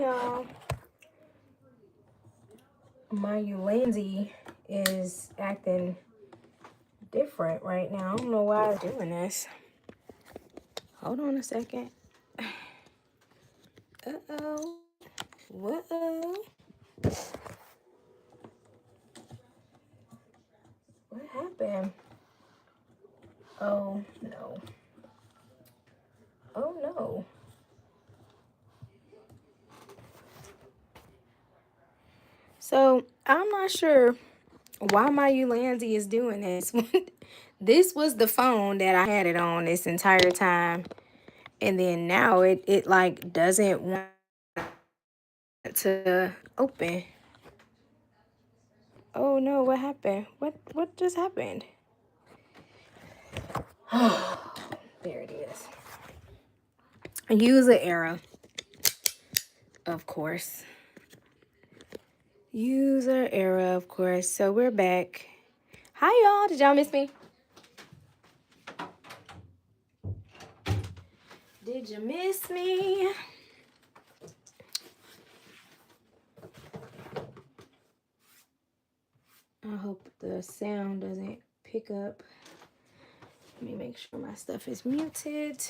y'all. My Ulanzi is acting different right now. I don't know why I'm doing this. Hold on a second. Uh-oh. Whoa. What happened? Oh, no. Oh, no. So, I'm not sure why my Ulanzi is doing this. This was the phone that I had it on this entire time. And then now it like doesn't want to open. Oh no, what happened? What just happened? There it is. User error. Of course. User error, of course. So we're back. Hi y'all. Did y'all miss me? Did you miss me? I hope the sound doesn't pick up. Let me make sure my stuff is muted.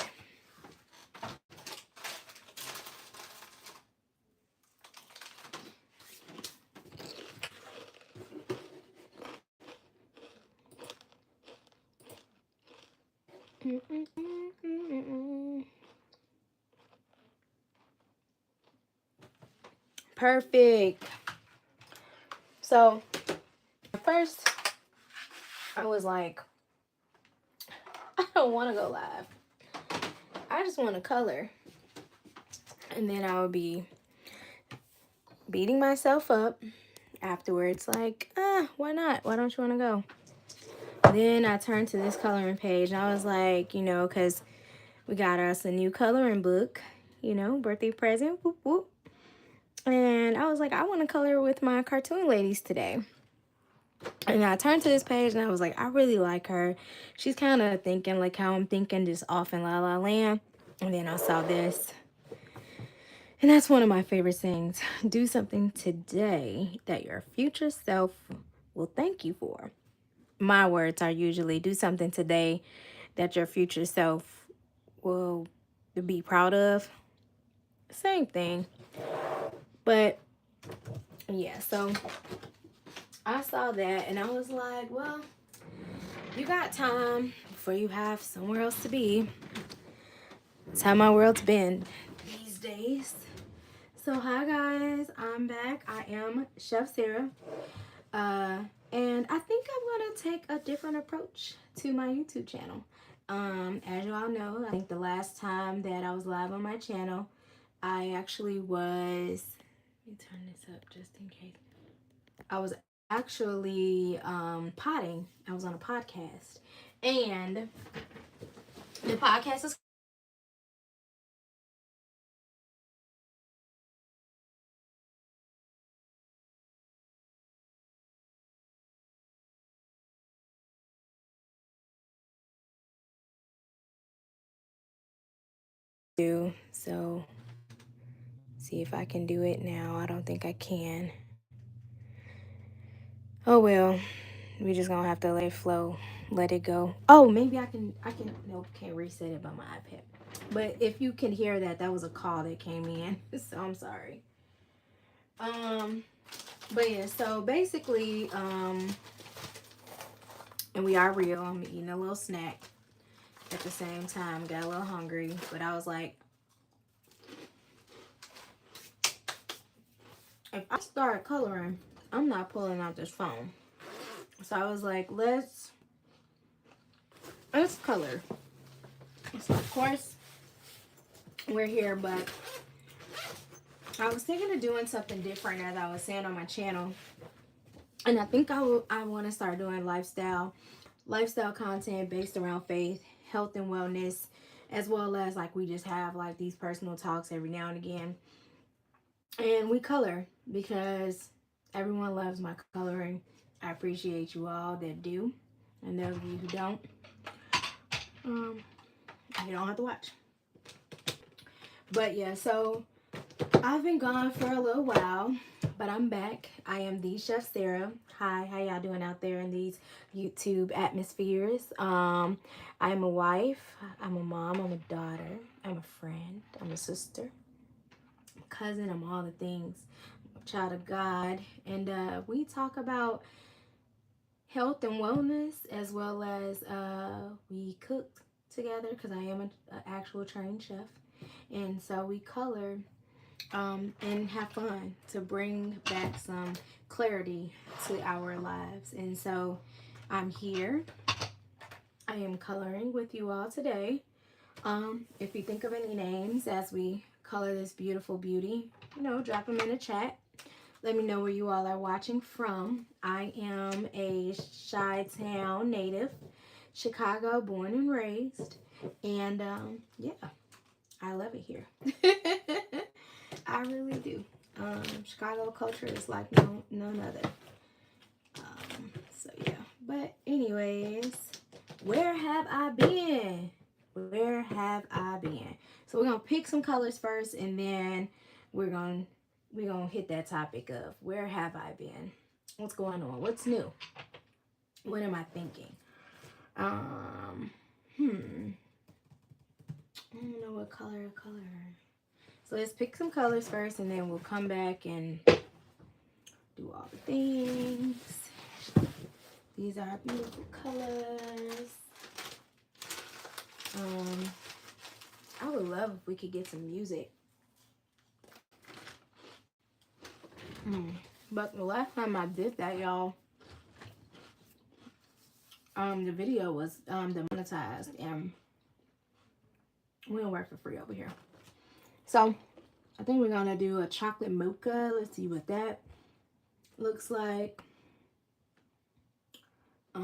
Perfect. So first I was like, I don't want to go live. I just want to color. And then I would be beating myself up afterwards, like, why not? Why don't you want to go? Then I turned to this coloring page and I was like, you know, because we got us a new coloring book, you know, birthday present, whoop, whoop. And I was like, I want to color with my cartoon ladies today. And I turned to this page and I was like, I really like her. She's kind of thinking like how I'm thinking, just off in La La Land. And then I saw this. And that's one of my favorite things. Do something today that your future self will thank you for. My words are usually do something today that your future self will be proud of. Same thing. But yeah, so I saw that and I was like, well, you got time before you have somewhere else to be. That's how my world's been these days. So hi guys, I'm back. I am Chef Sarah. And I think I'm gonna take a different approach to my YouTube channel. As you all know, I think the last time that I was live on my channel, I actually was, let me turn this up just in case. I was actually potting. I was on a podcast. And the podcast is due. So see if I can do it now. I don't think I can. Oh well. We just gonna have to let it flow, let it go. Oh, maybe I can nope, can't reset it by my iPad. But if you can hear that, that was a call that came in. So I'm sorry. But yeah, so basically, and we are real. I'm eating a little snack at the same time. Got a little hungry, but I was like, if I start coloring, I'm not pulling out this phone. So I was like, let's color. So of course we're here, but I was thinking of doing something different, as I was saying on my channel. And I think I want to start doing lifestyle content based around faith, health and wellness, as well as like we just have like these personal talks every now and again. And we color because everyone loves my coloring. I appreciate you all that do. And those of you who don't, you don't have to watch. But yeah, so I've been gone for a little while, but I'm back. I am the Chef Sarah. Hi, how y'all doing out there in these YouTube atmospheres? I'm a wife, I'm a mom, I'm a daughter, I'm a friend, I'm a sister, I'm a cousin, I'm all the things. I'm a child of God, and we talk about health and wellness, as well as we cook together because I am an actual trained chef, and so we color and have fun to bring back some clarity to our lives. And so I'm here. I am coloring with you all today. If you think of any names as we color this beautiful beauty, you know, drop them in the chat. Let me know where you all are watching from. I am a Chi-Town native, Chicago born and raised, and yeah, I love it here. I really do. Chicago culture is like none other. So yeah. But anyways, where have I been? Where have I been? So we're gonna pick some colors first, and then we're gonna hit that topic of where have I been? What's going on? What's new? What am I thinking? I don't know what color. So let's pick some colors first, and then we'll come back and do all the things. These are beautiful colors. I would love if we could get some music. But the last time I did that, y'all, the video was demonetized, and we don't work for free over here. So I think we're gonna do a chocolate mocha. Let's see what that looks like. A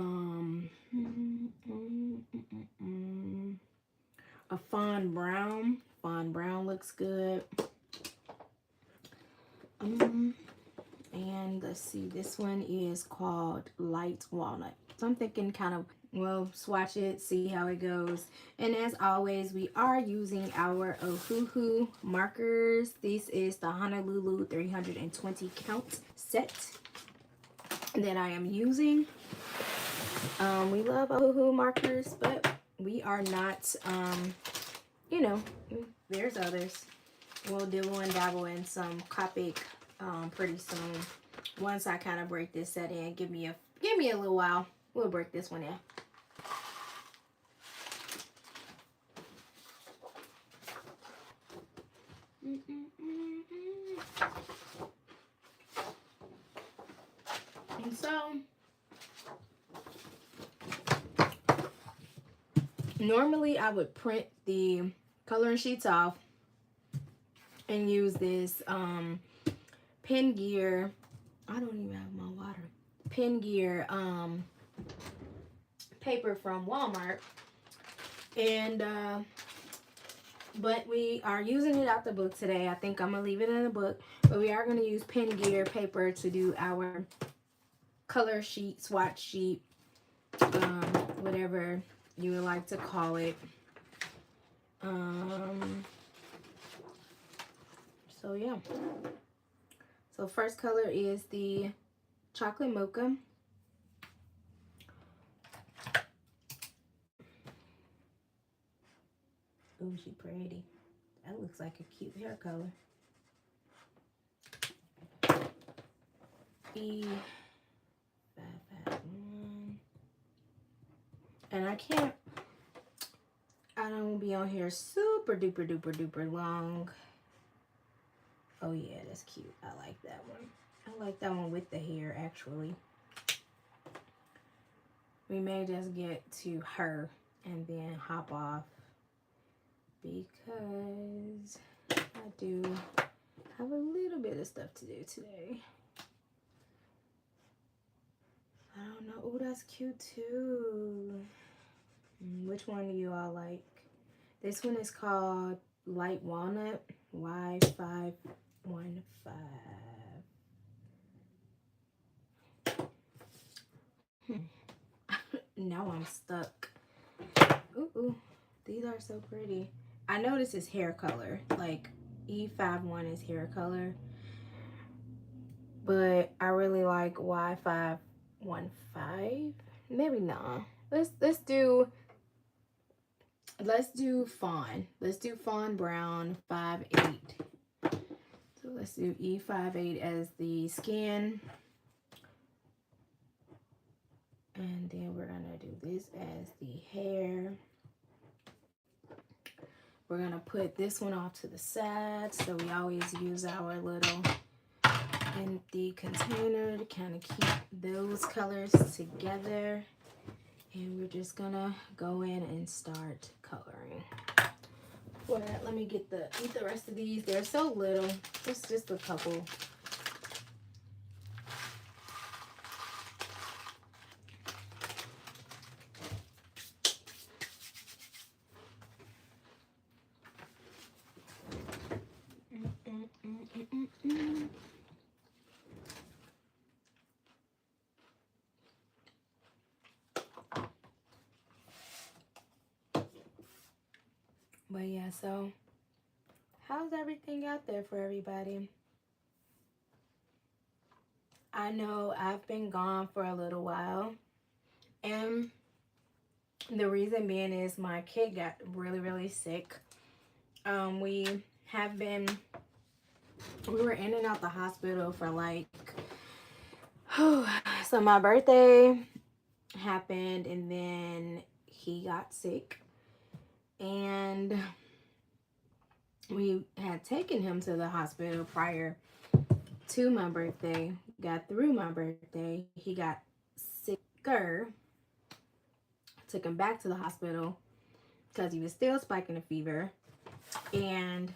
fawn brown. Fawn brown looks good. And let's see, this one is called light walnut. So I'm thinking kind of, well, swatch it, see how it goes. And as always, we are using our Ohuhu markers. This is the Honolulu 320 count set that I am using. We love Ohuhu markers, but we are not, you know, there's others. We'll dibble and dabble in some Copic pretty soon. Once I kind of break this set in, give me a little while. We'll break this one in. And so normally I would print the coloring sheets off and use this Pen Gear. I don't even have my water. Pen Gear paper from Walmart, and but we are using it out the book today. I think I'm gonna leave it in the book, but we are gonna use Pen Gear paper to do our color sheet, swatch sheet, whatever you would like to call it. So yeah. So first color is the chocolate mocha. Oh, she pretty. That looks like a cute hair color. E551. And I don't be on here super duper long. Oh yeah, that's cute. I like that one. I like that one with the hair, actually. We may just get to her and then hop off, because I do have a little bit of stuff to do today. I don't know. Oh, that's cute too. Which one do you all like? This one is called Light Walnut, Y515. Now I'm stuck. Ooh, these are so pretty. I know this is hair color. Like, E51 is hair color, but I really like Y515. Maybe not. Let's do fawn. Let's do fawn brown 58. So let's do E58 as the skin. And then we're gonna do this as the hair. We're gonna put this one off to the side. So we always use our little empty container to kind of keep those colors together. And we're just gonna go in and start coloring. For that, let me eat the rest of these. They're so little. It's just a couple. But yeah, so how's everything out there for everybody? I know I've been gone for a little while, and the reason being is my kid got really, really sick. We were in and out the hospital for like, so my birthday happened, and then he got sick, and we had taken him to the hospital prior to my birthday. Got through my birthday, he got sicker. Took him back to the hospital because he was still spiking a fever, and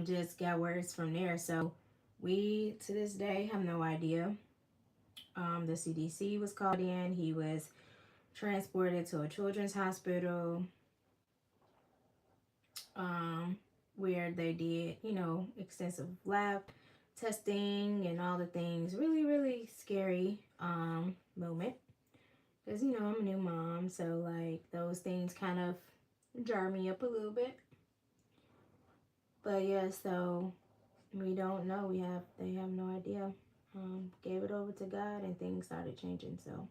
just got worse from there. So we to this day have no idea. The CDC was called in. He was transported to a children's hospital, where they did, extensive lab testing and all the things. Really, really scary moment. Because, I'm a new mom, so, like, those things kind of jar me up a little bit. But, yeah, so we don't know. They have no idea. Gave it over to God, and things started changing, so.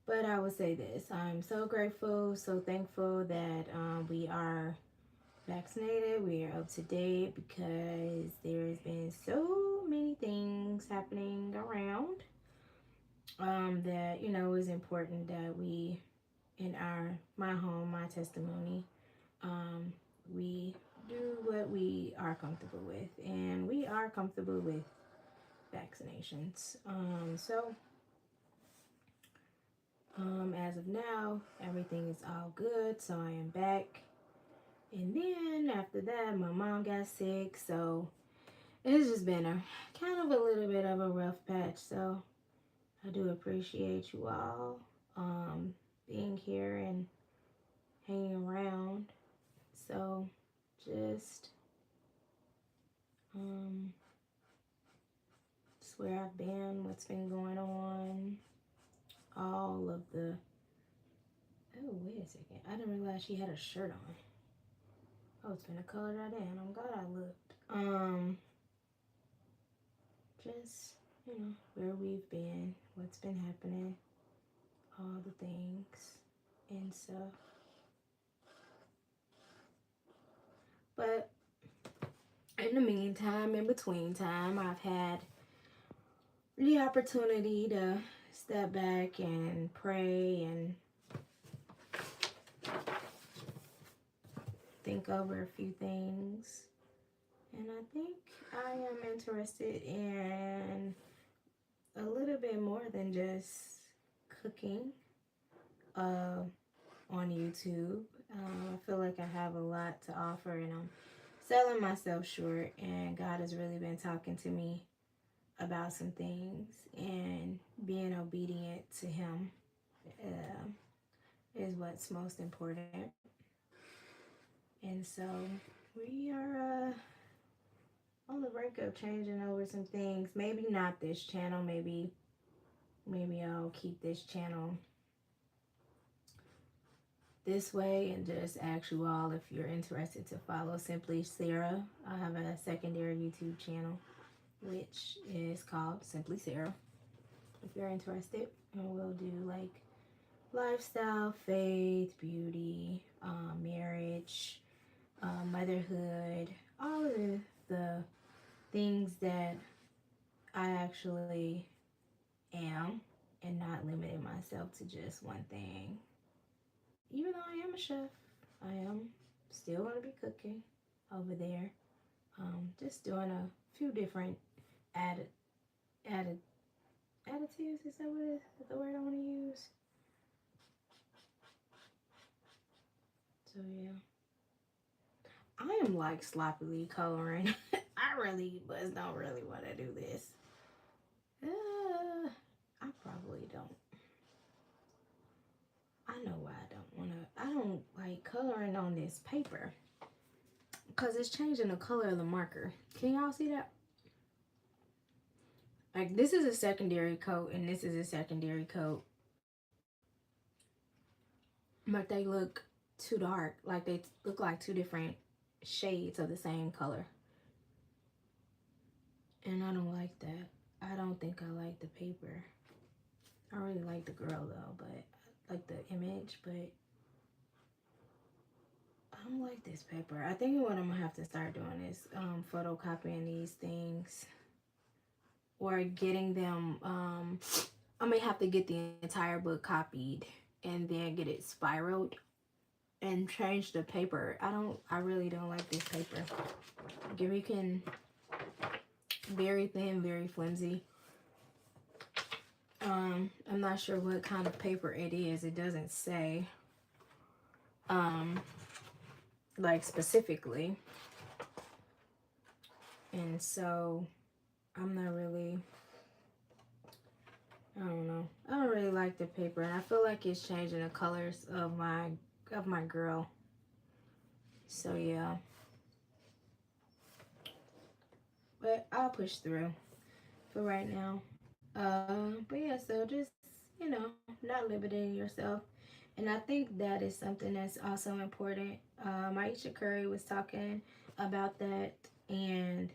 But I would say this. I'm so grateful, so thankful that we are vaccinated. We are up to date, because there's been so many things happening around that is important that we, in my home, my testimony, we do what we are comfortable with, and we are comfortable with vaccinations. As of now, everything is all good, so I am back. And then after that, my mom got sick, so it's just been a kind of a little bit of a rough patch. So I do appreciate you all being here and hanging around. So just where I've been, what's been going on, all of the. Oh, wait a second! I didn't realize she had a shirt on. Oh, it's been a color right in. I'm glad I looked. Just, where we've been, what's been happening, all the things and stuff. But in the meantime, in between time, I've had the opportunity to step back and pray and think over a few things. And I think I am interested in a little bit more than just cooking on YouTube. I feel like I have a lot to offer, and I'm selling myself short, and God has really been talking to me about some things, and being obedient to Him is what's most important. And so we are on the brink of changing over some things. Maybe not this channel. Maybe I'll keep this channel this way and just ask you all if you're interested to follow Simply Sarah. I have a secondary YouTube channel which is called Simply Sarah. If you're interested, and we'll do like lifestyle, faith, beauty, marriage, motherhood, all of the things that I actually am, and not limiting myself to just one thing. Even though I am a chef, I am still going to be cooking over there. Just doing a few different added added additives. Is that what is the word I want to use? So yeah, I am like sloppily coloring. I really don't really want to do this. I probably don't. I know why I don't want to. I don't like coloring on this paper because it's changing the color of the marker. Can y'all see that? Like, this is a secondary coat and this is a secondary coat, but they look too dark. Like, they look like two different shades of the same color, and I don't like that. I don't think I like the paper. I really like the girl though, but I like the image, but I don't like this paper. I think what I'm gonna have to start doing is photocopying these things, or getting them. I may have to get the entire book copied and then get it spiraled and change the paper. I really don't like this paper. You can, very thin, very flimsy. I'm not sure what kind of paper it is. It doesn't say like specifically, and so I'm not really, I don't know, I don't really like the paper, and I feel like it's changing the colors of my girl. So yeah, but I'll push through for right now. But yeah, so just, not limiting yourself. And I think that is something that's also important. Aisha Curry was talking about that, and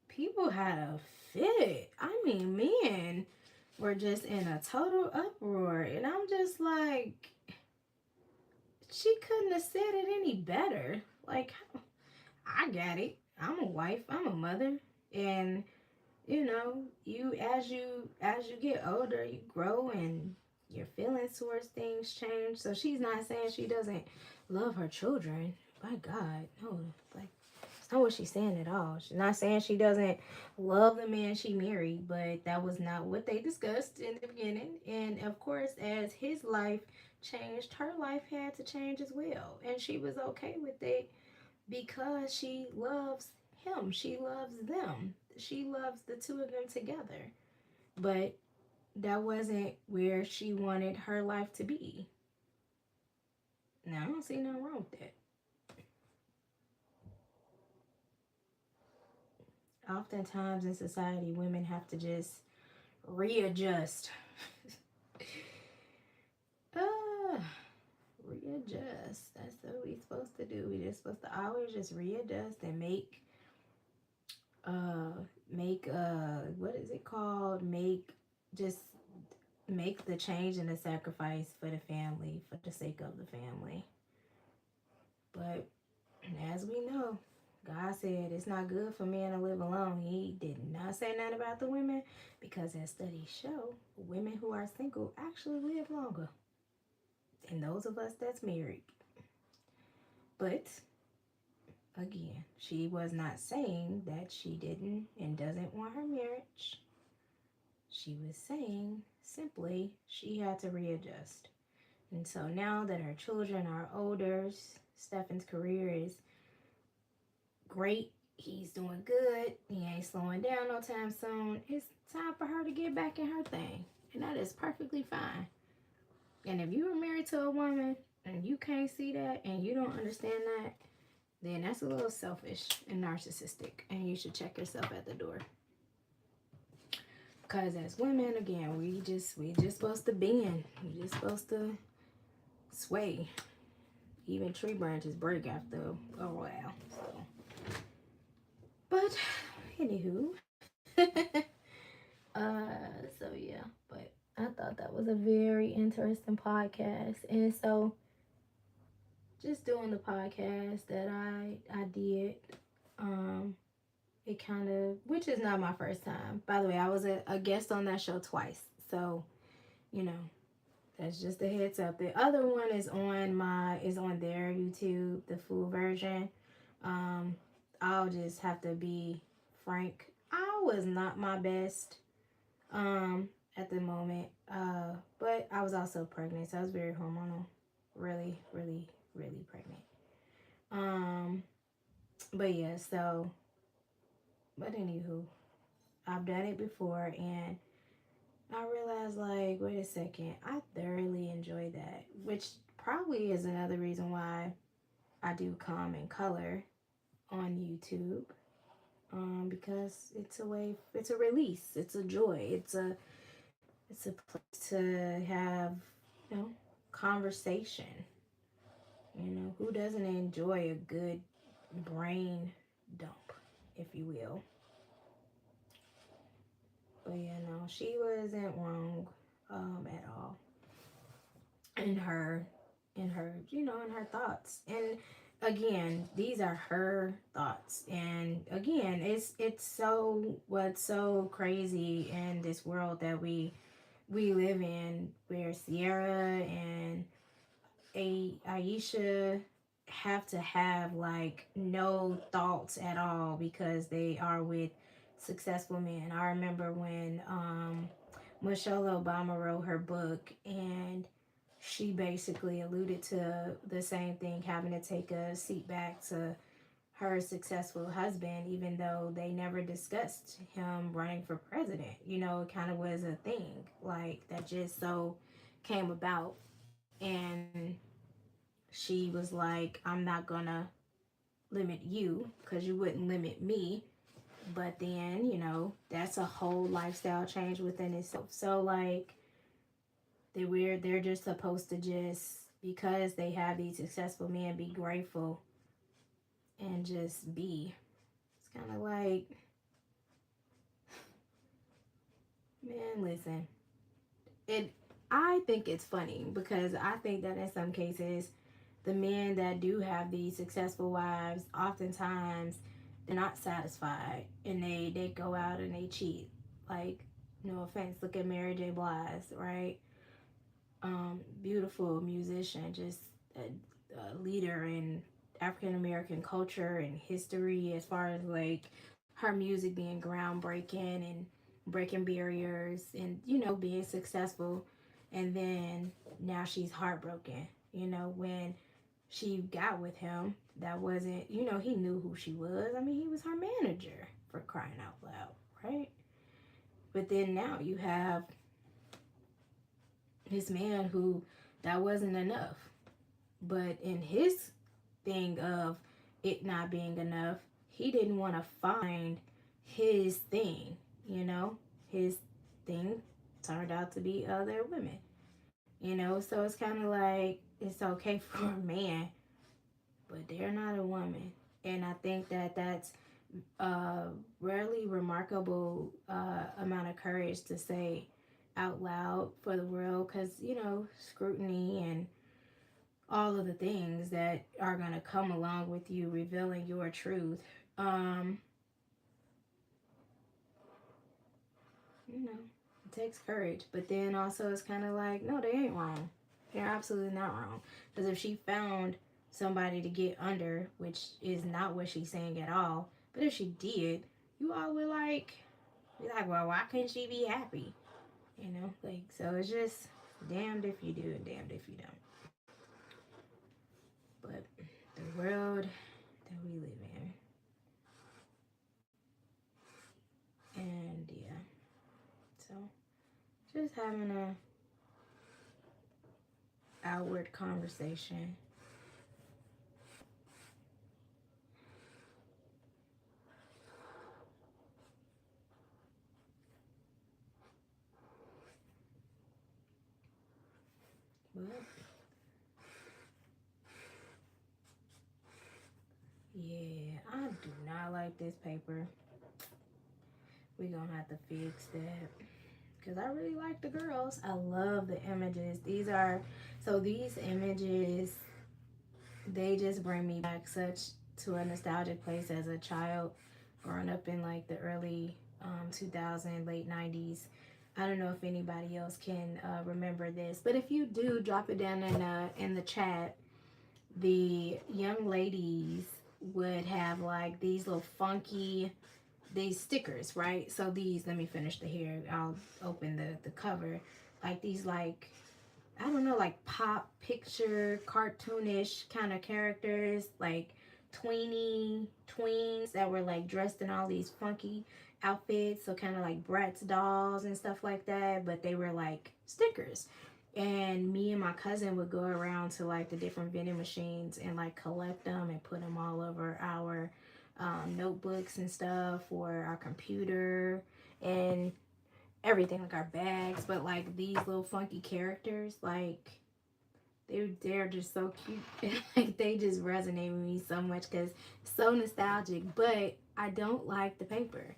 people had a fit. I mean, men were just in a total uproar. And I'm just like, she couldn't have said it any better. Like, I got it. I'm a wife, I'm a mother. And you as you get older, you grow, and your feelings towards things change. So she's not saying she doesn't love her children. My God, no. Like, it's not what she's saying at all. She's not saying she doesn't love the man she married, but that was not what they discussed in the beginning. And of course, as his life changed, her life had to change as well. And she was okay with it because she loves him. She loves them. She loves the two of them together. But that wasn't where she wanted her life to be. Now, I don't see nothing wrong with that. Oftentimes in society, women have to just readjust. Readjust. That's what we're supposed to do. We're just supposed to always just readjust and make what is it called? Make the change and the sacrifice for the family, for the sake of the family. But as we know, God said it's not good for men to live alone. He did not say nothing about the women, because as studies show, women who are single actually live longer than those of us that's married. But again, she was not saying that she didn't and doesn't want her marriage. She was saying simply she had to readjust. And so now that her children are older, Stefan's career is great. He's doing good. He ain't slowing down no time soon. It's time for her to get back in her thing. And that is perfectly fine. And if you are married to a woman and you can't see that and you don't understand that, then that's a little selfish and narcissistic. And you should check yourself at the door. Because as women, again, we just supposed to bend. We just supposed to sway. even tree branches break after a while. So, but anywho, so yeah, but I thought that was a very interesting podcast, and so just doing the podcast that I did, it kind of, which is not my first time. By the way, I was a guest on that show twice, so you know, that's just a heads up. The other one is on their YouTube, the full version. Um, I'll just have to be frank. I was not my best at the moment. But I was also pregnant, so I was very hormonal. Really, really, really pregnant. Um, but yeah, so but anywho, I've done it before and I realized, like, wait a second, I thoroughly enjoy that, which probably is another reason why I do Calm and Color on YouTube. Because it's a way, it's a release, it's a joy, it's a place to have, you know, conversation. You know, who doesn't enjoy a good brain dump, if you will? But yeah, no, she wasn't wrong at all in her you know, in her thoughts. And again, these are her thoughts. And again, it's so, what's so crazy in this world that we live in, where Sierra and Aisha have to have like no thoughts at all because they are with successful men. I remember when Michelle Obama wrote her book, and she basically alluded to the same thing, having to take a seat back to her successful husband, even though they never discussed him running for president. You know, it kind of was a thing like that just so came about. And she was like, I'm not gonna limit you because you wouldn't limit me. But then, you know, that's a whole lifestyle change within itself. So like they're just supposed to just, because they have these successful men, be grateful and just be. It's kind of like, man, listen. It I think it's funny because I think that in some cases the men that do have these successful wives, oftentimes they're not satisfied and they go out and they cheat. Like, no offense, look at Mary J. Blige, right? Beautiful musician, just a leader in African American culture and history, as far as like her music being groundbreaking and breaking barriers and, you know, being successful. And then now she's heartbroken, you know, when she got with him. That wasn't, you know, he knew who she was. I mean, he was her manager, for crying out loud, right? But then now you have this man who, that wasn't enough. But in his thing of it not being enough, he didn't want to find his thing, you know? His thing turned out to be other women, you know? So it's kind of like, it's okay for a man, but they're not a woman. And I think that that's a rarely remarkable amount of courage to say out loud for the world, because, you know, scrutiny and all of the things that are going to come along with you revealing your truth. You know, it takes courage, but then also it's kind of like, no, they ain't wrong. They're absolutely not wrong. Because if she found somebody to get under, which is not what she's saying at all, but if she did, you all would like, be like, well, why couldn't she be happy? You know, like, so it's just damned if you do and damned if you don't. But the world that we live in, and yeah, so just having a outward conversation. But Yeah, I do not like this paper. We're gonna have to fix that. Because I really like the girls. I love the images. These images, they just bring me back such to a nostalgic place as a child growing up in like the early 2000, late 90s. I don't know if anybody else can remember this, but if you do, drop it down in the chat. The young ladies would have like these little funky these stickers, right? So these, let me finish the hair. I'll open the cover. Like these, like, I don't know, like pop picture, cartoonish kind of characters, like tweens that were like dressed in all these funky outfits. So kind of like Bratz dolls and stuff like that, but they were like stickers. And me and my cousin would go around to like the different vending machines and like collect them and put them all over our notebooks and stuff, or our computer and everything, like our bags. But like these little funky characters, like they're just so cute. Like they just resonate with me so much because it's so nostalgic. But I don't like the paper.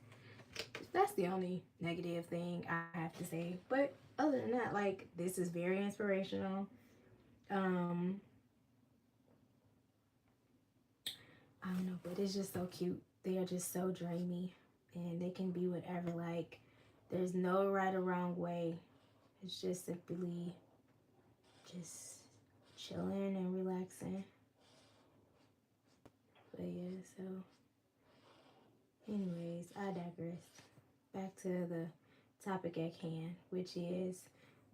That's the only negative thing I have to say. But other than that, like this is very inspirational. um I don't know, but it's just so cute. They are just so dreamy, and they can be whatever. Like there's no right or wrong way. It's just simply just chilling and relaxing. But yeah, so anyways, I digress. Back to the topic at hand, which is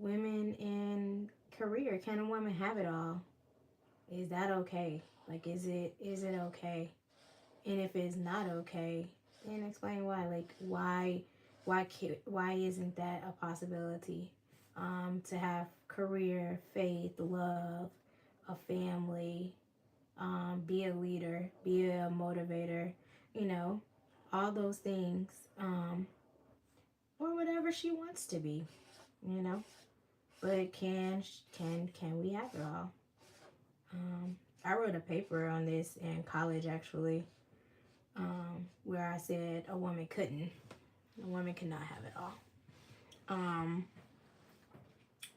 women in career. Can a woman have it all? Is that okay? Like is it okay? And if it's not okay, then explain why. Like why isn't that a possibility? To have career, faith, love, a family, be a leader, be a motivator, you know, all those things, or whatever she wants to be, you know. But can we have it all? I wrote a paper on this in college actually, where I said a woman couldn't. A woman cannot have it all.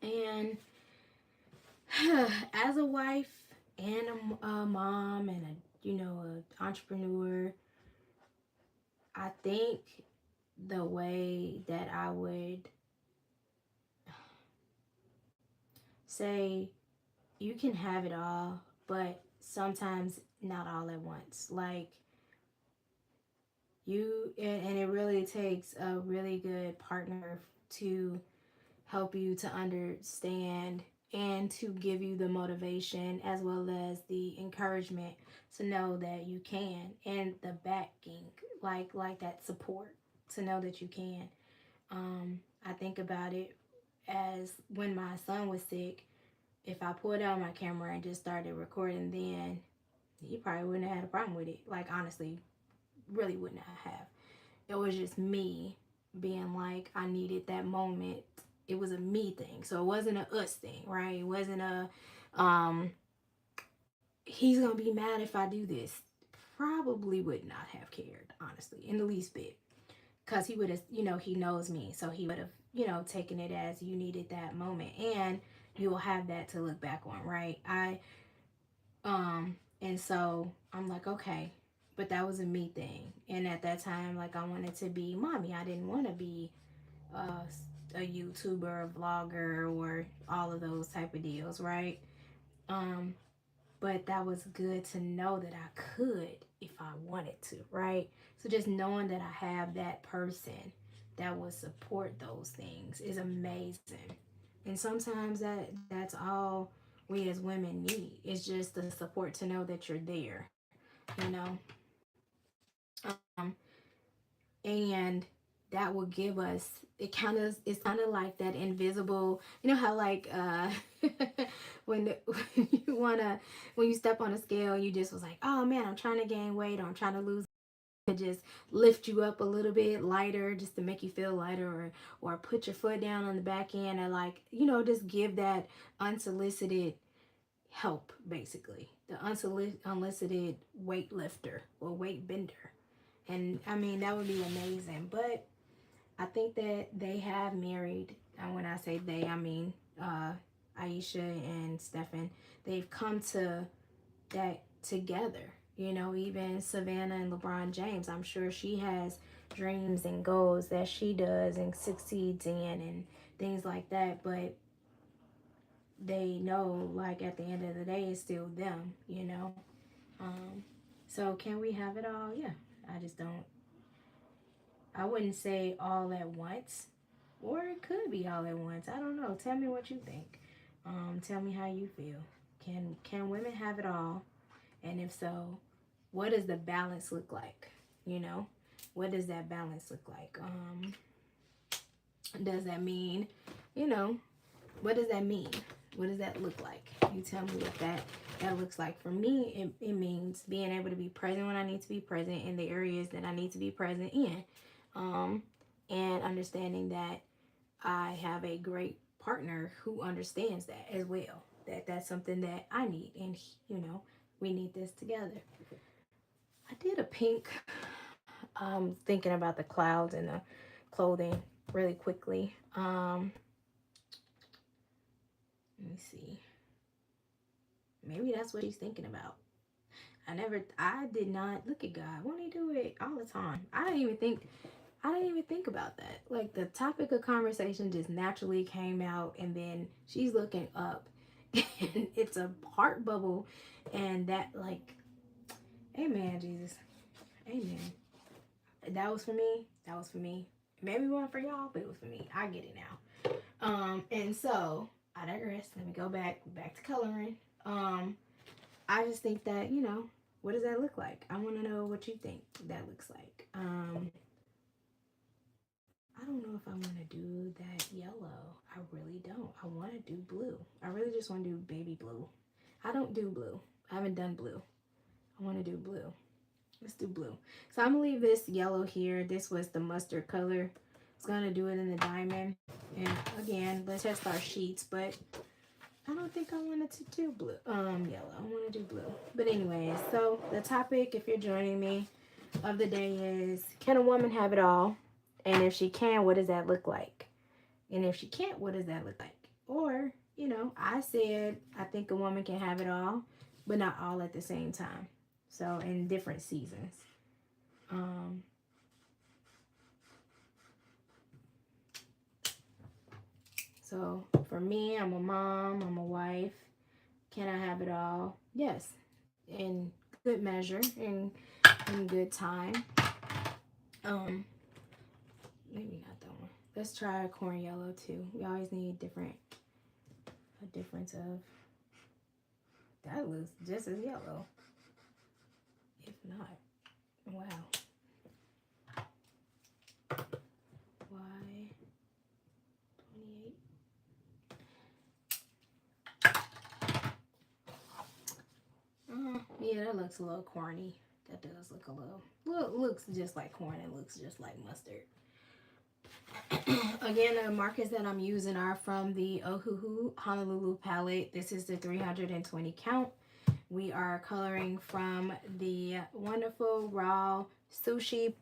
And as a wife and a mom and a entrepreneur, I think the way that I would say you can have it all, but sometimes not all at once. Like and it really takes a really good partner to help you to understand and to give you the motivation as well as the encouragement to know that you can, and the backing, like that support to know that you can. I think about it as when my son was sick. If I pulled out my camera and just started recording, then he probably wouldn't have had a problem with it. Like honestly, really wouldn't have. It was just me being like, I needed that moment. It was a me thing, so it wasn't a us thing, right? It wasn't a he's gonna be mad if I do this. Probably would not have cared, honestly, in the least bit, because he would have, he knows me, so he would have, taken it as you needed that moment, and you'll have that to look back on, right? And so I'm like, okay, but that was a me thing, and at that time, like I wanted to be mommy. I didn't want to be uh, a YouTuber, a vlogger, or all of those type of deals, right? Um, but that was good to know that I could if I wanted to, right? So just knowing that I have that person that will support those things is amazing. And sometimes that's all we as women need. It's just the support to know that you're there, you know. Um, and that will give us, it's kind of like that invisible, how like when when you wanna when you step on a scale, you just was like, oh man, I'm trying to gain weight, or I'm trying to lose, to just lift you up a little bit lighter, just to make you feel lighter, or put your foot down on the back end, and like, just give that unsolicited help, basically. the unsolicited weightlifter or weight bender. And I mean, that would be amazing. But I think that they have married, and when I say they, I mean Aisha and Stefan. They've come to that together. You know, even Savannah and LeBron James, I'm sure she has dreams and goals that she does and succeeds in and things like that. But they know, like, at the end of the day, it's still them, you know. Um, so can we have it all? Yeah. I just don't. I wouldn't say all at once, or it could be all at once. I don't know. Tell me what you think. Tell me how you feel. Can women have it all? And if so, what does the balance look like? You know, what does that balance look like? Does that mean, you know, what does that mean? What does that look like? You tell me what that looks like. For me, it means being able to be present when I need to be present in the areas that I need to be present in. And understanding that I have a great partner who understands that as well. That's something that I need. And, you know, we need this together. I did a pink, thinking about the clouds and the clothing really quickly. Let me see. Maybe that's what she's thinking about. I did not look at God. Won't he do it all the time? I didn't even think about that. Like, the topic of conversation just naturally came out, and then she's looking up, and it's a heart bubble, and that, like, amen, Jesus. Amen. That was for me. That was for me. Maybe one for y'all, but it was for me. I get it now. And so I digress. Let me go back to coloring. I just think that, you know, what does that look like? I want to know what you think that looks like. I don't know if I want to do that yellow. I really don't. I want to do blue. I really just want to do baby blue. I don't do blue. I haven't done blue. I want to do blue. Let's do blue. So I'm going to leave this yellow here. This was the mustard color. I was going to do it in the diamond. And again, let's test our sheets, but I don't think I wanted to do blue. Yellow. I want to do blue. But anyways, so the topic, if you're joining me, of the day is, can a woman have it all? And if she can, what does that look like? And if she can't, what does that look like? Or, you know, I said I think a woman can have it all, but not all at the same time. So in different seasons. So for me, I'm a mom, I'm a wife. Can I have it all? Yes. In good measure, in good time. Maybe not that one. Let's try corn yellow too. We always need a difference of, that looks just as yellow. If not, wow. Why 28? Yeah, that looks a little corny. That does look a little, looks just like corn. It looks just like mustard. Again, the markers that I'm using are from the Ohuhu Honolulu palette. This is the 320 count. We are coloring from the wonderful Raw Sushi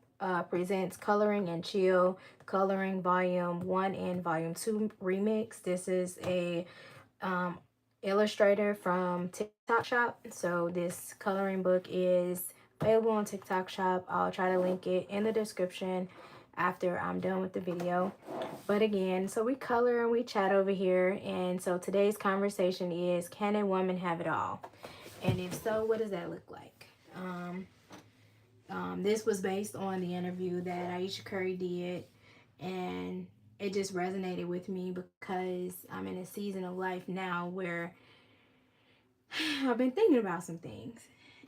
Presents Coloring and Chill Coloring Volume 1 and Volume 2 Remix. This is a illustrator from TikTok Shop. So this coloring book is available on TikTok Shop. I'll try to link it in the description after I'm done with the video. But again, so we color and we chat over here. And so today's conversation is, can a woman have it all? And if so, what does that look like? This was based on the interview that Aisha Curry did. And it just resonated with me because I'm in a season of life now where I've been thinking about some things.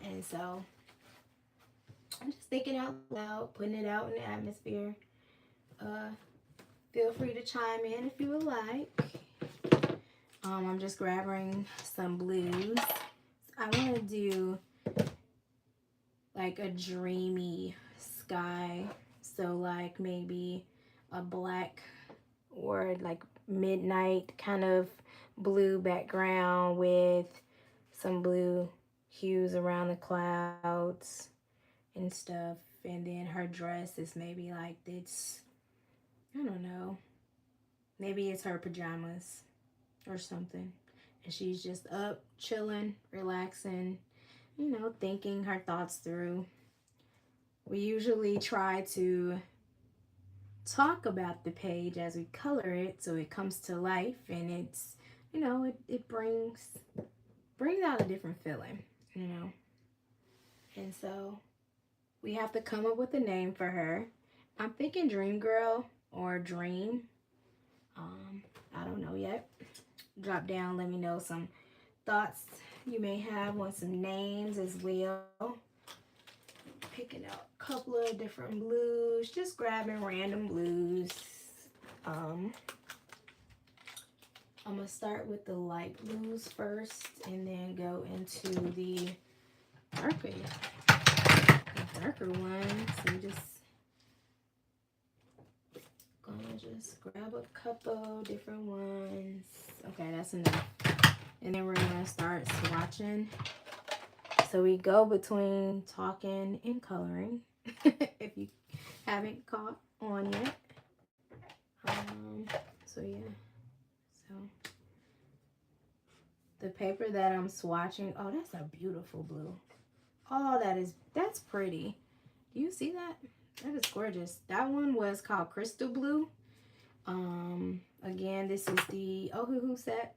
And so I'm just thinking out loud, putting it out in the atmosphere. Feel free to chime in if you would like. I'm just grabbing some blues. I want to do like a dreamy sky. So like maybe a black or like midnight kind of blue background with some blue hues around the clouds and stuff. And then her dress is maybe like this, I don't know, maybe it's her pajamas or something. And she's just up, chilling, relaxing, you know, thinking her thoughts through. We usually try to talk about the page as we color it so it comes to life, and it's, you know, it brings out a different feeling, you know. And so we have to come up with a name for her. I'm thinking Dream Girl or Dream. I don't know yet. Drop down, let me know some thoughts you may have on some names as well. Picking out a couple of different blues, just grabbing random blues. I'm gonna start with the light blues first and then go into the darker ones. So just grab a couple different ones. Okay, that's enough. And then we're gonna start swatching. So we go between talking and coloring, if you haven't caught on yet. So yeah. So the paper that I'm swatching, oh, that's a beautiful blue. Oh, that's pretty. Do you see that? That is gorgeous. That one was called Crystal Blue. Again, this is the Ohuhu set.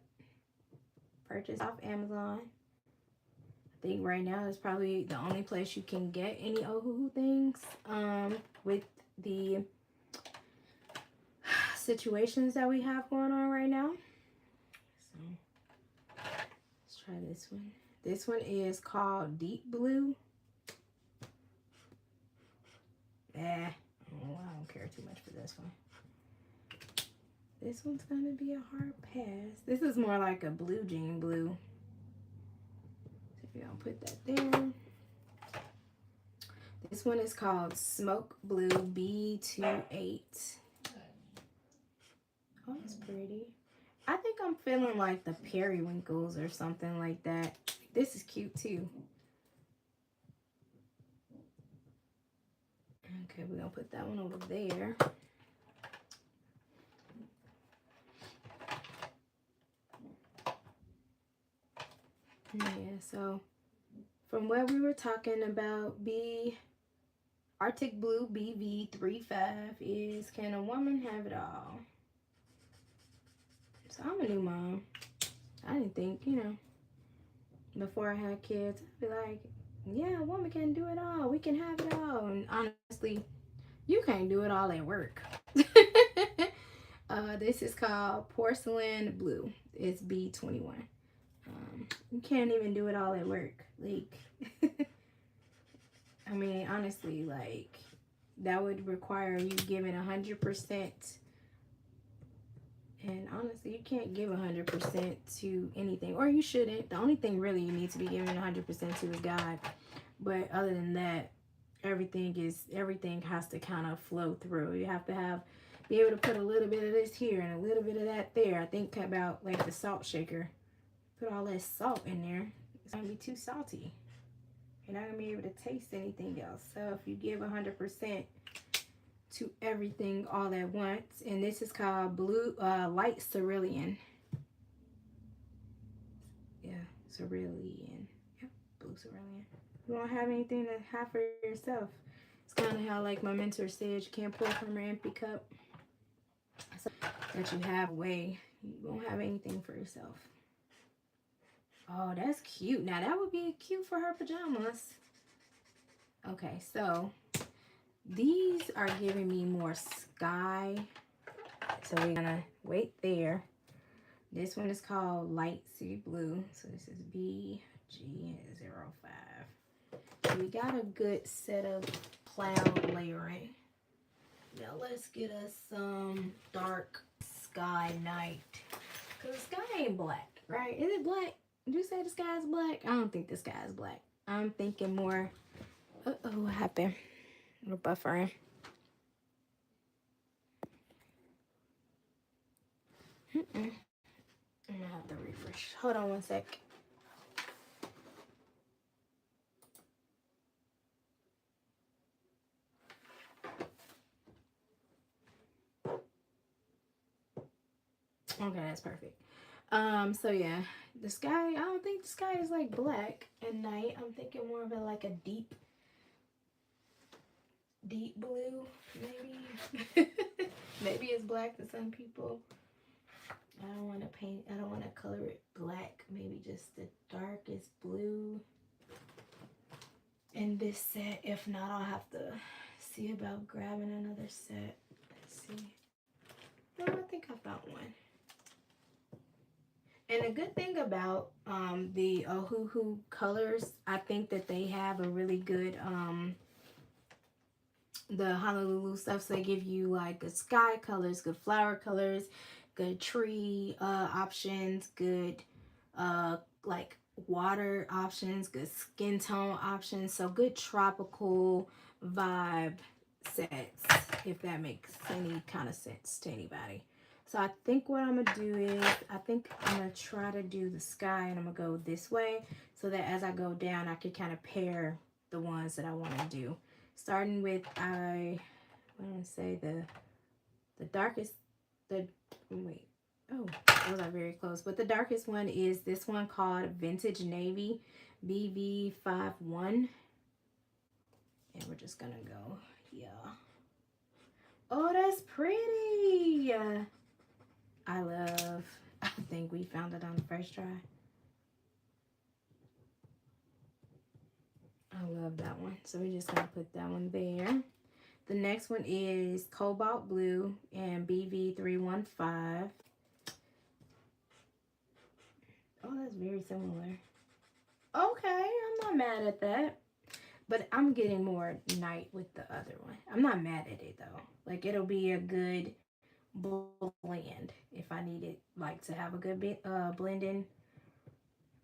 Purchased off Amazon. I think right now is probably the only place you can get any Ohuhu things. With the situations that we have going on right now. So let's try this one. This one is called Deep Blue. I don't care too much for this one. This one's gonna be a hard pass. This is more like a blue jean blue. So we're gonna put that there. This one is called Smoke Blue B28. Oh, that's pretty. I think I'm feeling like the periwinkles or something like that. This is cute too. Okay, we're gonna put that one over there. Yeah, so from what we were talking about, Arctic Blue BV35 is Can a Woman Have It All? So I'm a new mom. I didn't think, you know, before I had kids, I'd be like, yeah, a woman can do it all. We can have it all. And honestly, you can't do it all at work. This is called Porcelain Blue. It's B21. You can't even do it all at work. Like, I mean, honestly, like, that would require you giving 100%. And honestly, you can't give 100% to anything, or you shouldn't. The only thing really you need to be giving 100% to is God. But other than that, everything has to kind of flow through. You have to be able to put a little bit of this here and a little bit of that there. I think about like the salt shaker. Put all that salt in there, it's gonna be too salty. You're not gonna be able to taste anything else. So if you give 100% to everything all at once, and this is called light cerulean. Yeah, cerulean. Yep, blue cerulean. You won't have anything to have for yourself. It's kind of how, like my mentor said, you can't pour from an empty cup. So that you have away, you won't have anything for yourself. Oh, that's cute. Now that would be cute for her pajamas. Okay, so these are giving me more sky. So we're gonna wait there. This one is called Light Sea Blue. So this is BG05. So we got a good set of cloud layering. Now let's get us some dark sky night. Because the sky ain't black, right? Is it black? Did you say the sky is black? I don't think the sky is black. I'm thinking more... Uh-oh, what happened? We're buffering. I'm gonna have to refresh. Hold on one sec. Okay, that's perfect. So yeah, the sky, I don't think the sky is like black at night. I'm thinking more of a like a deep blue, maybe. Maybe it's black to some people. I don't want to color it black. Maybe just the darkest blue in this set. If not, I'll have to see about grabbing another set. Let's see. No, I think I found one. And a good thing about the Ohuhu colors, I think that they have a really good the Honolulu stuff. So they give you like good sky colors, good flower colors, good tree options, good like water options, good skin tone options. So good tropical vibe sets, if that makes any kind of sense to anybody. So I think what I'm gonna do is, I think I'm gonna try to do the sky, and I'm gonna go this way so that as I go down, I can kind of pair the ones that I want to do. Starting with, I want to say the darkest, wait, oh, those are very close. But the darkest one is this one called Vintage Navy BV51. And we're just gonna go, yeah. Oh, that's pretty. I think we found it on the first try. I love that one. So we're just gonna put that one there. The next one is Cobalt Blue and BV315. Oh, that's very similar. Okay, I'm not mad at that. But I'm getting more night with the other one. I'm not mad at it though. Like, it'll be a good blend if I need it, like, to have a good bit blending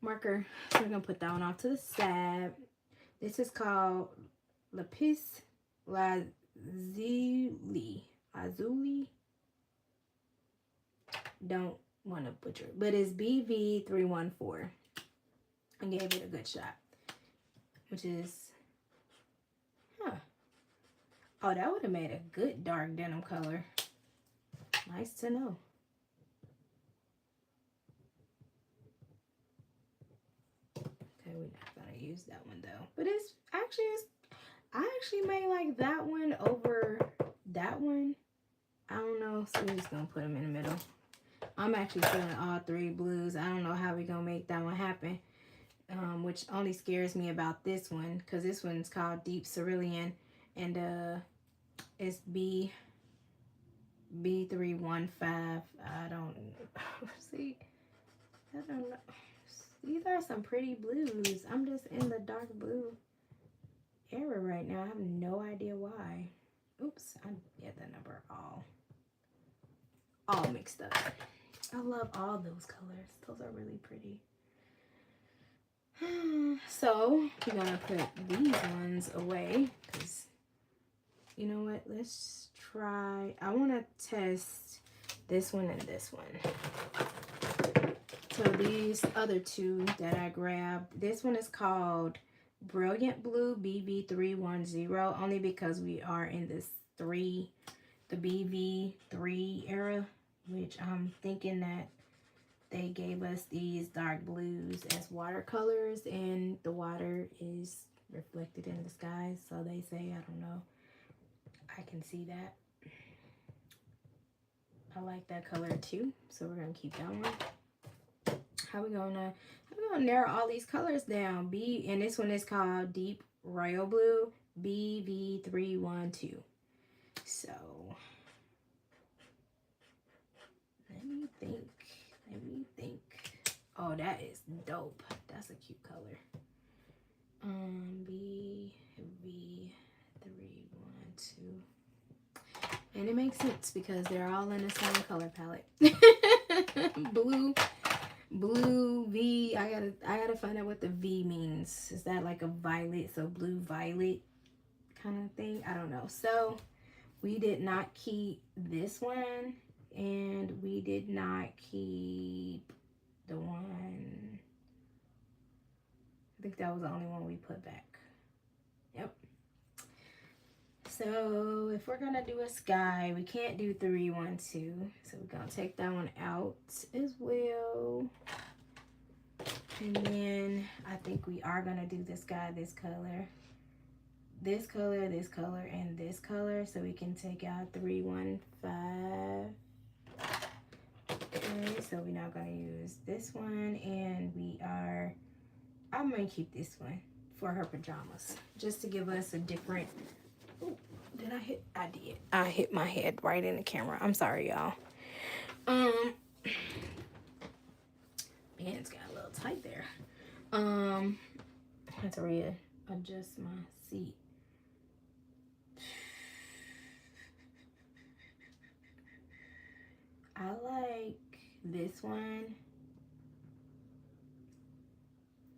marker. So we're gonna put that one off to the side. This is called Lapis Lazuli. Don't want to butcher it, but it's BV314. I gave it a good shot, which is, oh, that would have made a good dark denim color. Nice to know. Okay, we're not gonna use that one though. But I actually may like that one over that one. I don't know, so we're just gonna put them in the middle. I'm actually feeling all three blues. I don't know how we're gonna make that one happen. Which only scares me about this one, because this one's called Deep Cerulean, and it's B315. I don't see. I don't know. These are some pretty blues. I'm just in the dark blue era right now. I have no idea why. Oops, I get the number all mixed up. I love all those colors. Those are really pretty. So we're gonna put these ones away, because you know what, let's try, I want to test this one and this one. So these other two that I grabbed, this one is called Brilliant Blue BV310, only because we are in this the BV3 era, which I'm thinking that they gave us these dark blues as watercolors, and the water is reflected in the sky, so they say. I don't know. I can see that. I like that color too, so we're gonna keep that one. How we gonna narrow all these colors down? And this one is called Deep Royal Blue BV312. So let me think. Oh, that is dope. That's a cute color. BV312. And it makes sense because they're all in the same color palette. Blue V. I gotta find out what the V means. Is that like a violet? So blue violet kind of thing? I don't know. So we did not keep this one, and we did not keep the one. I think that was the only one we put back. Yep. So if we're gonna do a sky, we can't do 3, 1, 2. So we're gonna take that one out as well. And then I think we are gonna do the sky this color, this color, this color, and this color. So we can take out 3, 1, 5. Okay, so we're not gonna use this one, and I'm gonna keep this one for her pajamas, just to give us a different. Ooh, did I hit? I did. I hit my head right in the camera. I'm sorry, y'all. Pants got a little tight there. I had to readjust my seat. I like this one,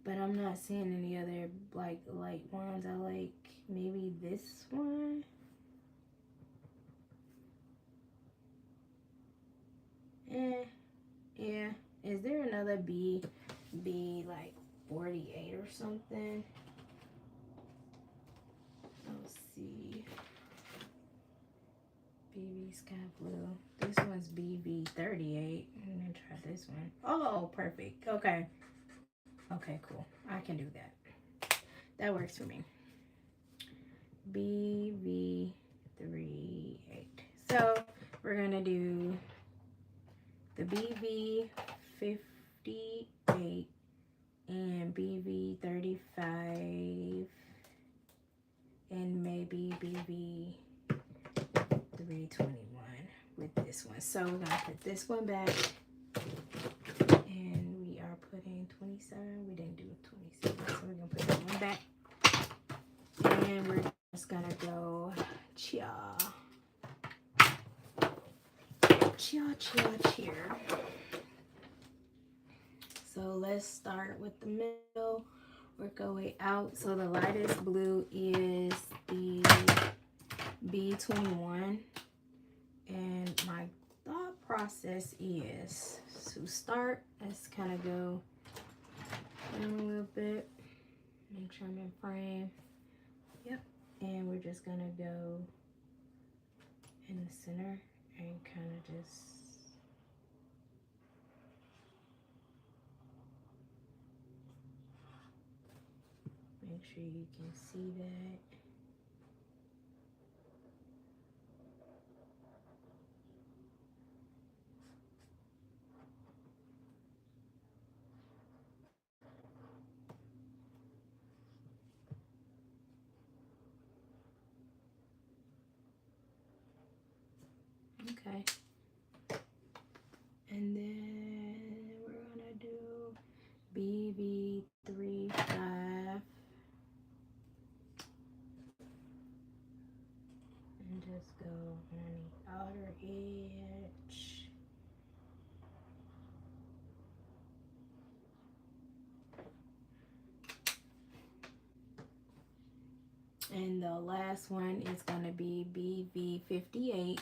but I'm not seeing any other like light ones. I like maybe this one. Yeah. Is there another B like 48 or something? Let's see. BB Sky Blue. This one's BB 38. I'm gonna try this one. Oh, perfect. Okay. Okay, cool. I can do that. That works for me. BB 38. So we're gonna do the BB 58 and BB 35 and maybe BB 321 with this one. So we're gonna put this one back, and we are putting 27. We didn't do 27, so we're gonna put that one back, and we're just gonna go cheer. So let's start with the middle, work our way out. So the lightest blue is the B21, and my thought process is to start, let's kind of go down a little bit, make sure I'm in frame. Yep. And we're just gonna go in the center and kind of just make sure you can see that. Okay. And then we're gonna do BB35 and just go on the outer edge. And the last one is gonna be BB58,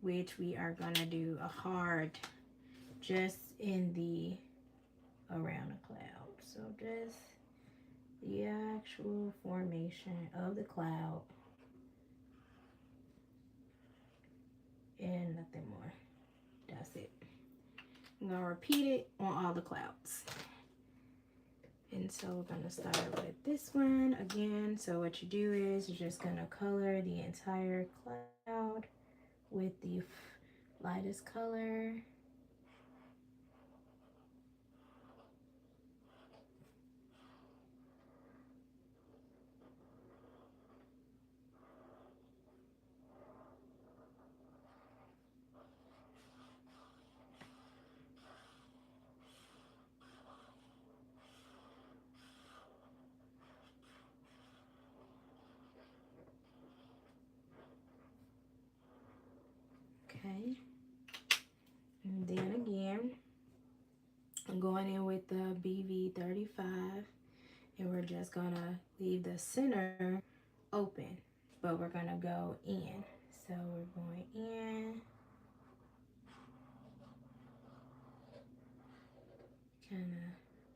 which we are gonna do a hard just in the around the cloud. So just the actual formation of the cloud and nothing more. That's it. I'm gonna repeat it on all the clouds. And so we're gonna start with this one again. So what you do is you're just gonna color the entire cloud with the lightest color. Okay. And then again, I'm going in with the BV35, and we're just gonna leave the center open, but we're gonna go in. So we're going in, kind of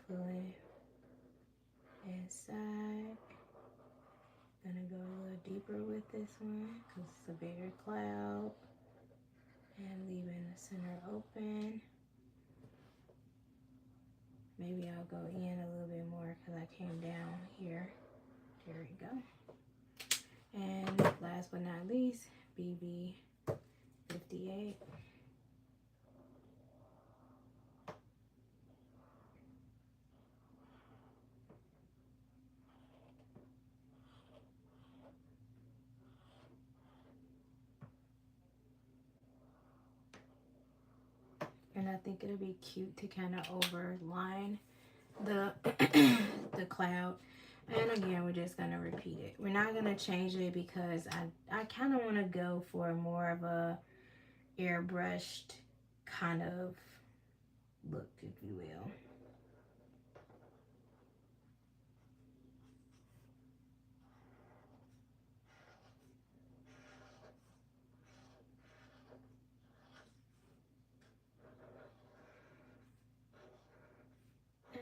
pull it inside. Gonna go a little deeper with this one because it's a bigger cloud. And leaving the center open. Maybe I'll go in a little bit more because I came down here. There we go. And last but not least, BB 58. And I think it'll be cute to kind of overline the the cloud. And again, we're just gonna repeat it. We're not gonna change it because I kind of want to go for more of a airbrushed kind of look, if you will.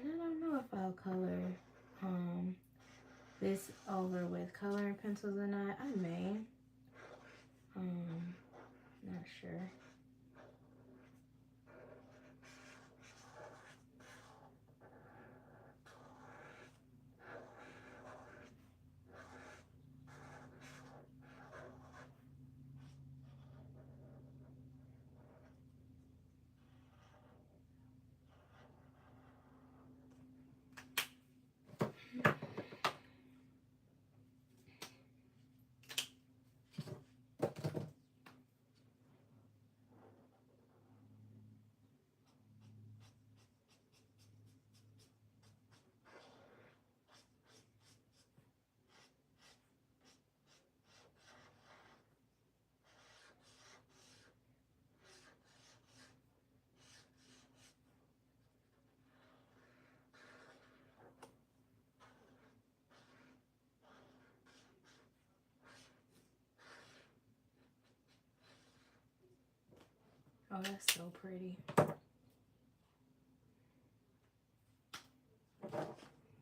And I don't know if I'll color this over with coloring pencils or not. I may. Not sure. Oh, that's so pretty.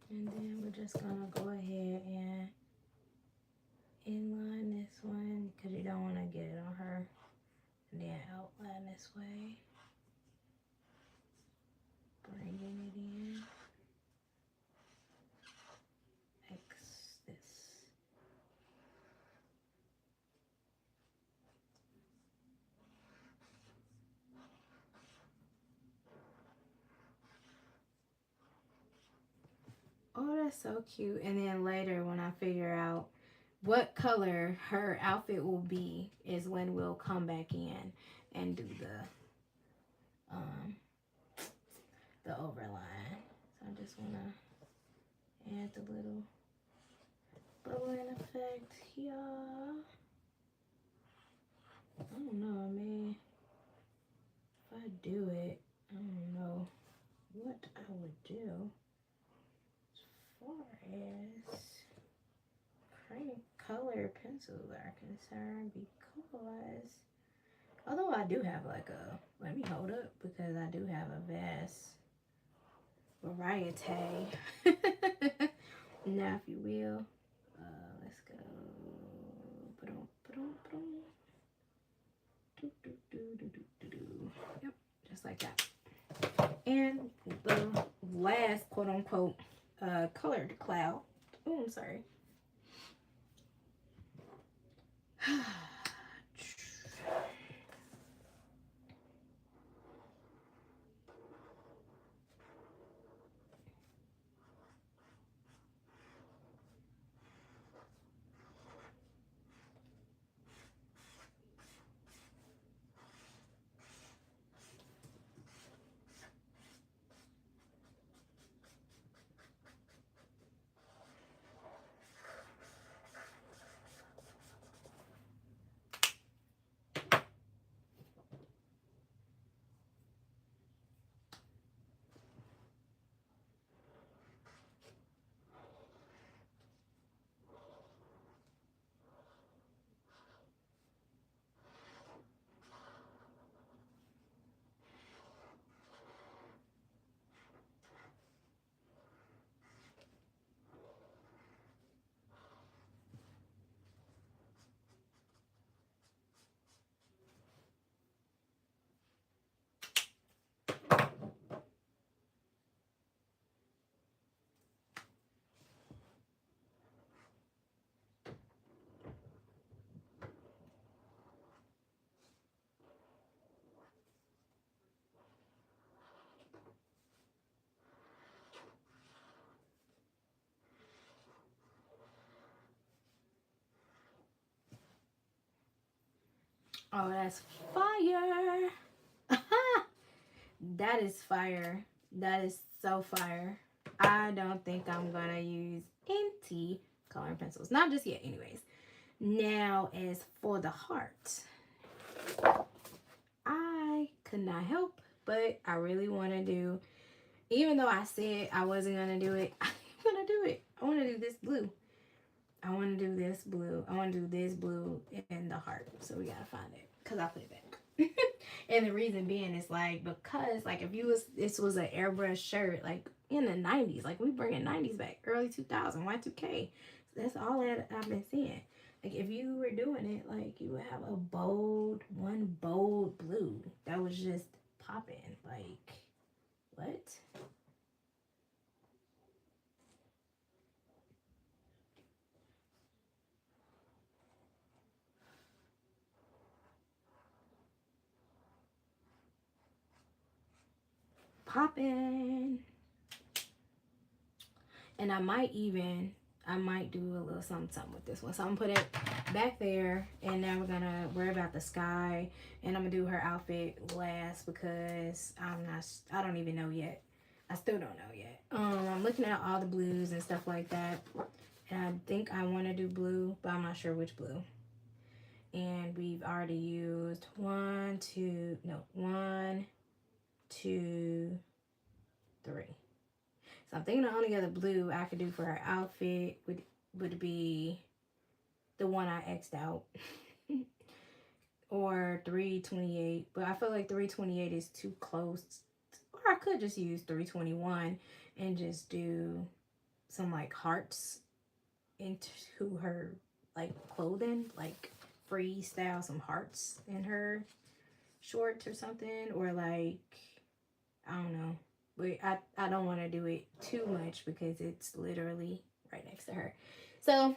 And then we're just gonna go ahead and inline this one because you don't want to get it on her. And then outline this way. Bringing it in. X this. Oh, that's so cute. And then later when I figure out what color her outfit will be is when we'll come back in and do the overline. So I just want to add the little bubbling effect here. I don't know, I mean, if I do it, I don't know what I would do as far as color pencils are concerned, because although I do have like a, let me hold up, because I do have a vast variety now, if you will. Let's go. Yep, just like that. And the last quote unquote colored cloud. Oh, I'm sorry. Oh, that's fire. That is fire. That is so fire. I don't think I'm gonna use empty coloring pencils. Not just yet, anyways. Now, as for the heart, I could not help, but I really want to do, even though I said I wasn't gonna do it, I'm gonna do it. I want to do this blue. I want to do this blue. I want to do this blue in the heart. So we gotta find it because I put it back. And the reason being is like, because like if you was, this was an airbrush shirt like in the 90s, like we bringing 90s back, early 2000, Y2K. So that's all that I've been seeing. Like if you were doing it, like you would have a bold, one bold blue that was just popping. Like what? Popping. And I might do a little something with this one. So I'm gonna put it back there, and now we're gonna worry about the sky, and I'm gonna do her outfit last because I don't even know yet. I still don't know yet. I'm looking at all the blues and stuff like that, and I think I want to do blue, but I'm not sure which blue. And we've already used one, two, three. So I'm thinking the only other blue I could do for her outfit would be the one I X'd out. Or 328. But I feel like 328 is too close. Or I could just use 321 and just do some like hearts into her like clothing. Like freestyle some hearts in her shorts or something. Or like, I don't know. But I don't want to do it too much because it's literally right next to her. So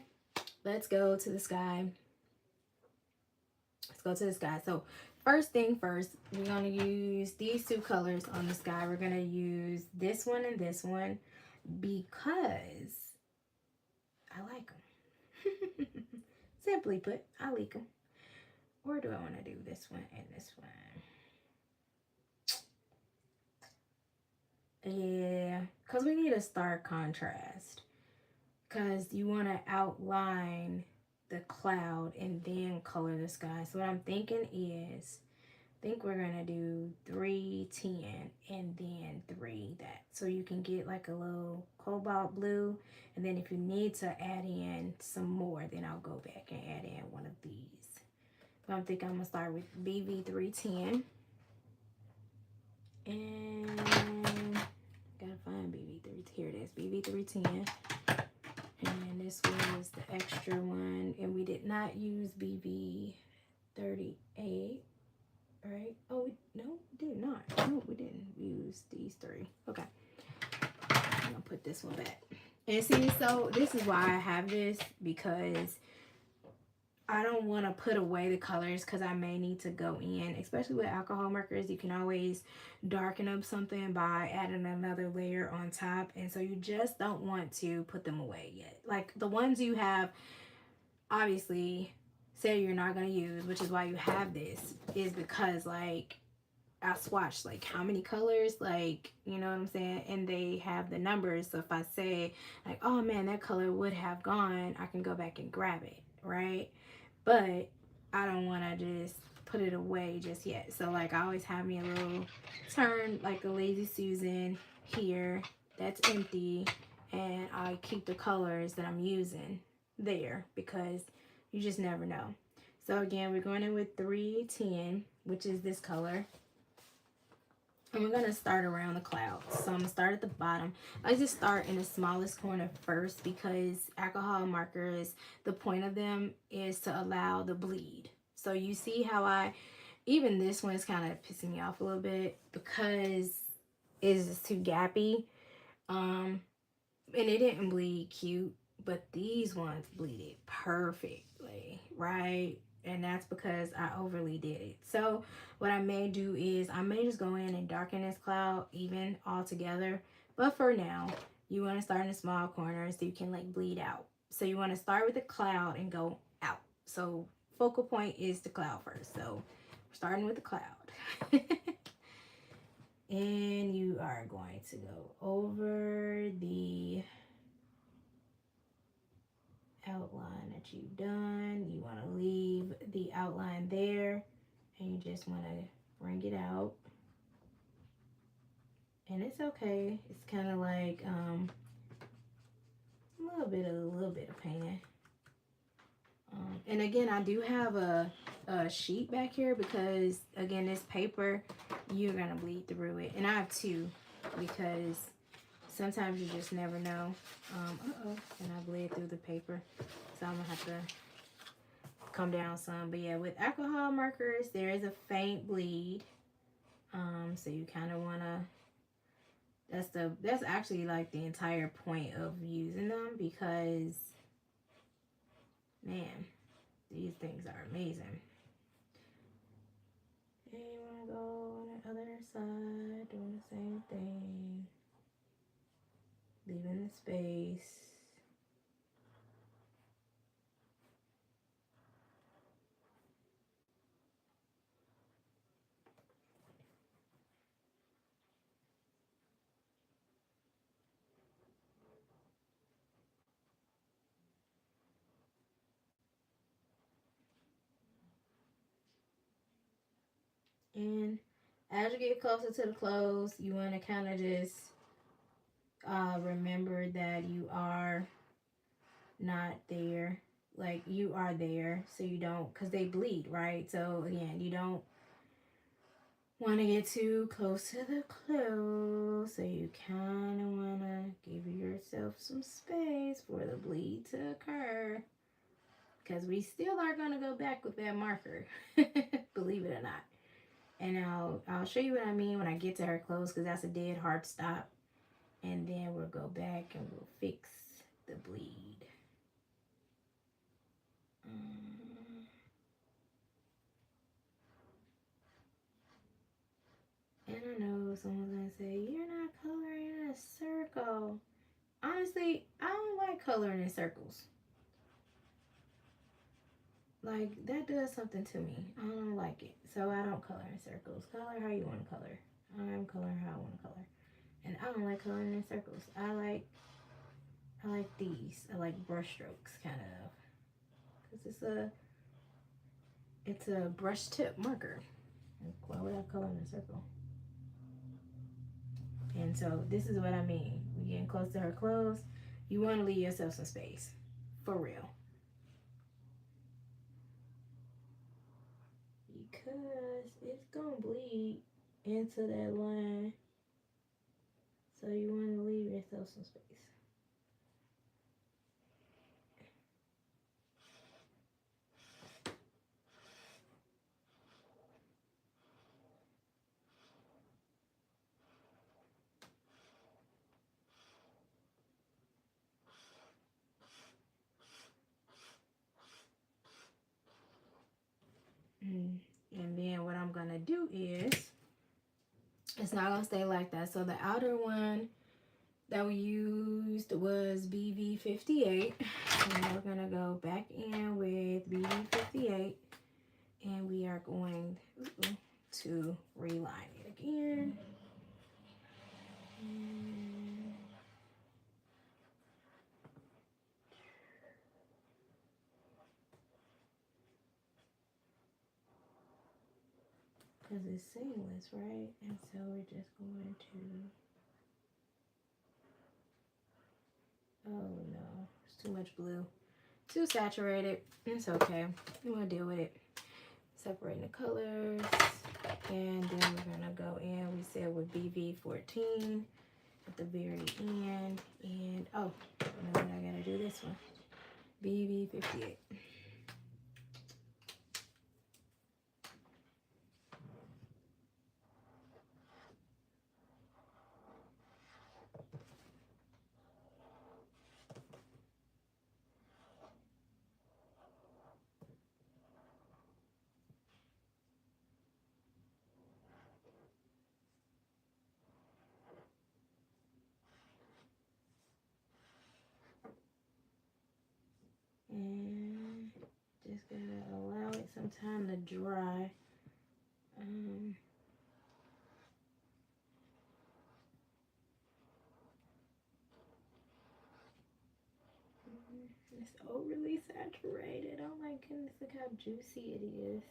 let's go to the sky. Let's go to the sky. So first thing first, we're going to use these two colors on the sky. We're going to use this one and this one because I like them. Simply put, I like them. Or do I want to do this one and this one? Yeah, because we need a stark contrast. Because you want to outline the cloud and then color the sky. So what I'm thinking is, I think we're going to do 310 and then 3 that. So you can get like a little cobalt blue. And then if you need to add in some more, then I'll go back and add in one of these. But I'm thinking I'm going to start with BB310. And gotta find BB3. Here it is, BB310. And this was the extra one. And we did not use BB38, right? Oh, no, we did not. No, we didn't use these three. Okay. I'm gonna put this one back. And see, so this is why I have this, because I don't want to put away the colors because I may need to go in, especially with alcohol markers. You can always darken up something by adding another layer on top. And so you just don't want to put them away yet. Like the ones you have, obviously, say you're not going to use, which is why you have this, is because like I swatched like how many colors, like, you know what I'm saying? And they have the numbers. So if I say like, oh man, that color would have gone, I can go back and grab it, right? But I don't want to just put it away just yet. So like I always have me a little turn, like a lazy Susan here that's empty, and I keep the colors that I'm using there because you just never know. So again, we're going in with 310, which is this color. And we're going to start around the clouds. So I'm going to start at the bottom. I just start in the smallest corner first because alcohol markers, the point of them is to allow the bleed. So you see how even this one is kind of pissing me off a little bit because it's just too gappy. And it didn't bleed cute, but these ones bleeded perfectly, right? And that's because I overly did it. So what I may do is I may just go in and darken this cloud even altogether. But for now, you want to start in a small corner so you can like bleed out. So you want to start with the cloud and go out. So focal point is the cloud first. So we're starting with the cloud. And you are going to go over the outline that you've done. You want to leave the outline there, and you just want to bring it out. And it's okay. It's kind of like a little bit of painting. And again, I do have a sheet back here because again, this paper, you're gonna bleed through it. And I have two because sometimes you just never know. And I bled through the paper, so I'm gonna have to come down some. But yeah, with alcohol markers, there is a faint bleed. So you kind of wanna. That's actually like the entire point of using them, because man, these things are amazing. And you want to go on the other side, doing the same thing. Leaving the space. And as you get closer to the close, you want to kind of just remember that you are not there. Like, you are there, so you don't, because they bleed, right? So again, you don't want to get too close to the close. So you kind of want to give yourself some space for the bleed to occur. Because we still are going to go back with that marker, believe it or not. And I'll show you what I mean when I get to her close, because that's a dead hard stop. And then we'll go back and we'll fix the bleed. And I know someone's going to say, you're not coloring in a circle. Honestly, I don't like coloring in circles. Like, that does something to me. I don't like it. So I don't color in circles. Color how you want to color. I'm coloring how I want to color. And I don't like coloring in circles. I like these. I like brush strokes, kind of. Because it's a brush tip marker. Why would I color in a circle? And so this is what I mean. We're getting close to her close. You want to leave yourself some space. For real. Because it's going to bleed into that line. So you want to leave yourself some space. And then what I'm going to do is, it's not going to stay like that. So the outer one that we used was BV58. And we're going to go back in with BV58. And we are going to reline it again. Because it's seamless, right? And so we're just going to... Oh no, it's too much blue. Too saturated. It's okay. I'm going to deal with it. Separating the colors. And then we're going to go in, we said with BV14 at the very end. And, oh, you know what, I got to do this one. BV58. And dry. It's overly saturated. Oh my goodness, look how juicy it is.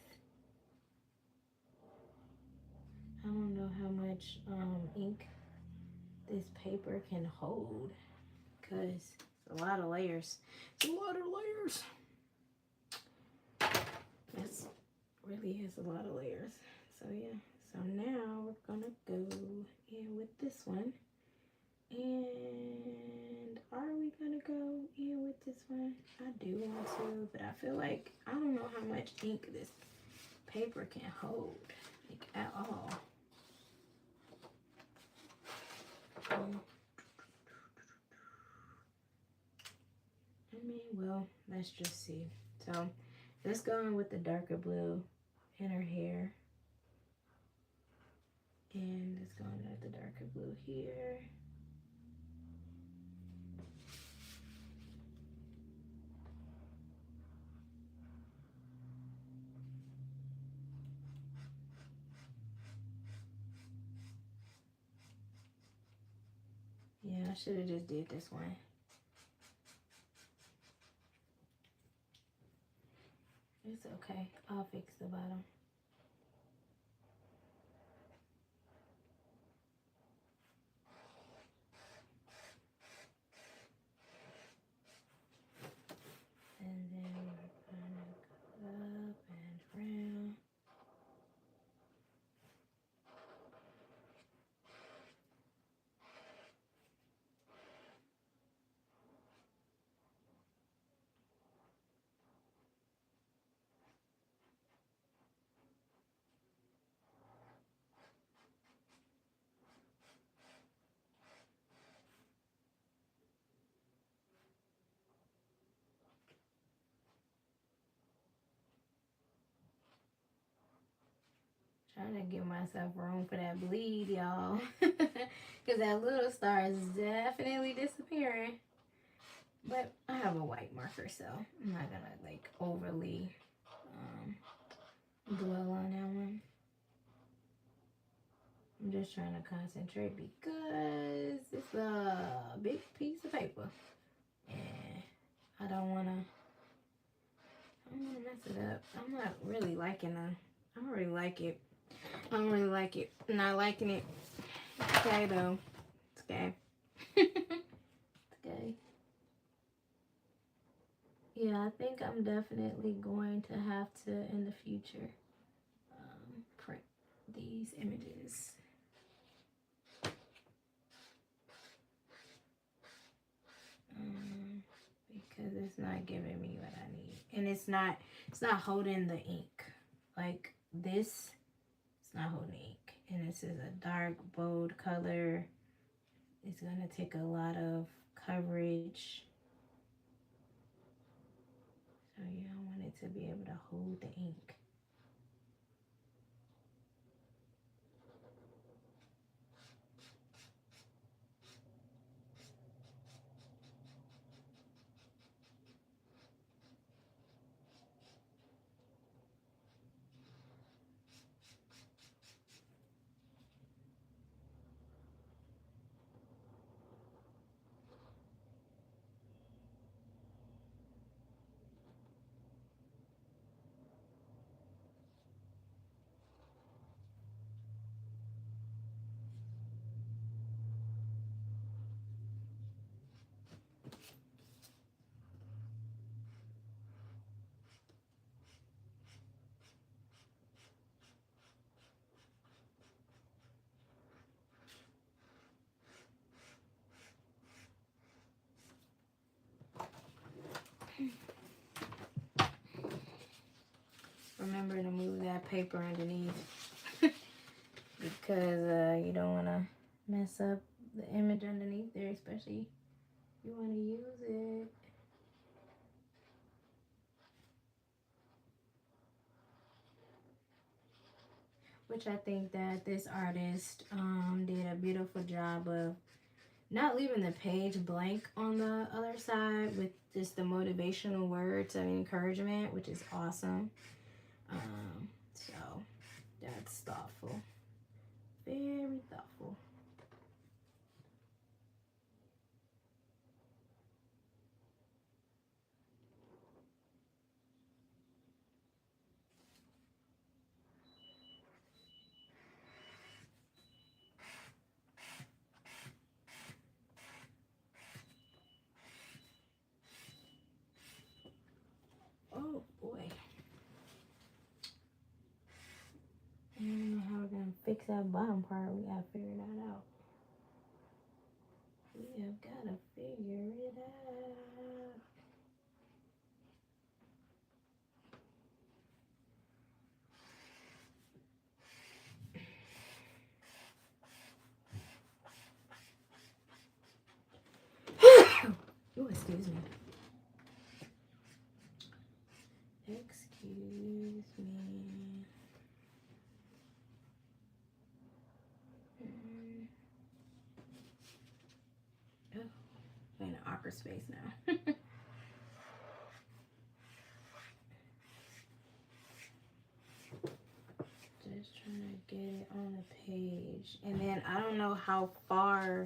I don't know how much ink this paper can hold because it's a lot of layers. It's a lot of layers. This really is a lot of layers. So yeah, so now we're gonna go in with this one. And are we gonna go in with this one? I do want to, but I feel like I don't know how much ink this paper can hold, like at all. I mean, well, let's just see. So let's go in with the darker blue in her hair. And let's go in with the darker blue here. Yeah, I should have just did this one. It's okay. I'll fix the bottom. And then we're gonna go up and around. Trying to give myself room for that bleed, y'all. Because that little star is definitely disappearing. But I have a white marker, so I'm not gonna like overly dwell on that one. I'm just trying to concentrate because it's a big piece of paper. And I don't wanna mess it up. I'm not really liking it. I don't really like it. I don't really like it. I'm not liking it. It's okay though. It's okay. It's okay. Yeah, I think I'm definitely going to have to, in the future, print these images. Because it's not giving me what I need. And it's not holding the ink. Like this, it's not holding ink. And this is a dark, bold color. It's going to take a lot of coverage. So yeah, I want it to be able to hold the ink. Remember to move that paper underneath because you don't want to mess up the image underneath there, especially if you want to use it. Which I think that this artist did a beautiful job of not leaving the page blank on the other side with just the motivational words of encouragement, which is awesome. So that's thoughtful. Very thoughtful. Oh boy. I don't know how we're gonna fix that bottom part. We gotta figure that out. We have gotta figure it out. Oh, excuse me. Excuse me. Oh, I'm in an awkward space now. Just trying to get it on the page. And then I don't know how far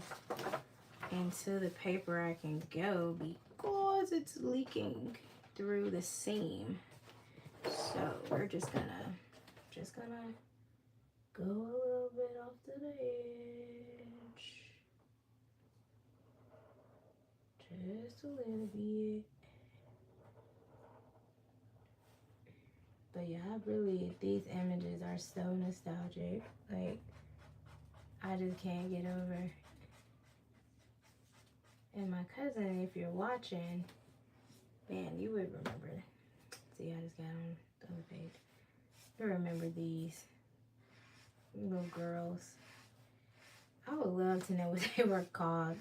into the paper I can go because it's leaking through the seam. So we're just gonna go a little bit off to the edge. Just a little bit. But yeah, these images are so nostalgic. Like, I just can't get over. And my cousin, if you're watching, man, you would remember. See, I just got on the other page. You remember these little girls. I would love to know what they were called.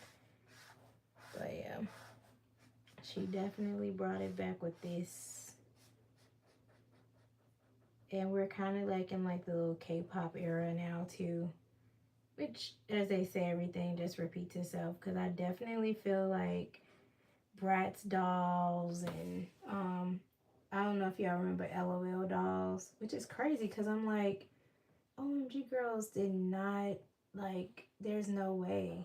But yeah, she definitely brought it back with this. And we're kind of like in like the little K-pop era now too. Which, as they say, everything just repeats itself. Because I definitely feel like Bratz dolls and I don't know if y'all remember LOL dolls. Which is crazy because I'm like, OMG girls did not, like, there's no way.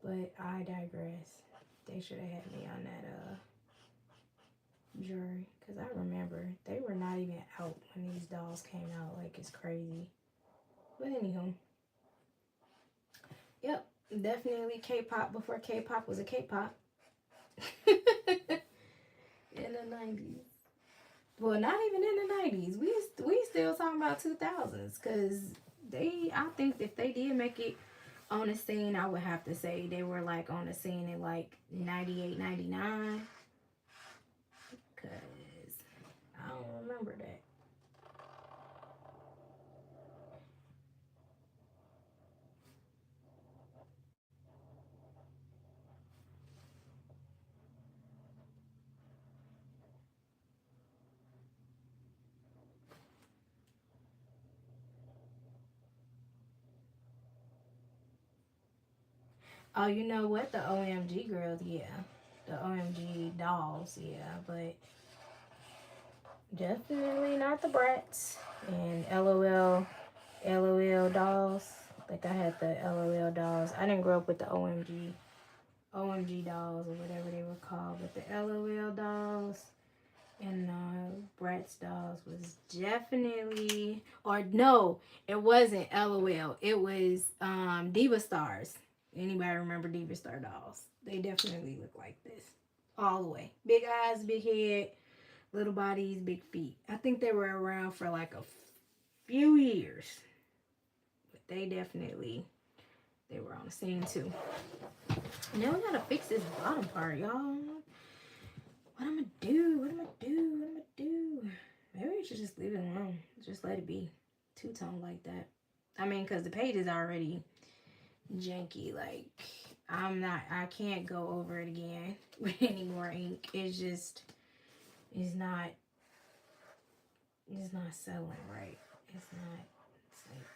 But I digress. They should have had me on that jury. Because I remember they were not even out when these dolls came out. Like, it's crazy. But anywho. Yep. Definitely K-pop before K-pop was a K-pop. In the 90s. Well, not even in the 90s. We still talking about 2000s. Because I think if they did make it on the scene, I would have to say they were like on the scene in like 98, 99. Because I don't remember that. Oh, you know what? The OMG girls, yeah. The OMG dolls, yeah. But definitely not the Bratz. And LOL dolls. Like I had the LOL dolls. I didn't grow up with the OMG dolls or whatever they were called. But the LOL dolls and Bratz dolls was definitely, or no, it wasn't LOL. It was Diva Stars. Anybody remember Diva Star dolls? They definitely look like this. All the way. Big eyes, big head, little bodies, big feet. I think they were around for like a few years. But they were on the scene too. Now we gotta fix this bottom part, y'all. What I'm gonna do? Maybe we should just leave it alone. Just let it be two-tone like that. I mean, because the page is already janky. Like, I can't go over it again with any more ink. It's not settling right.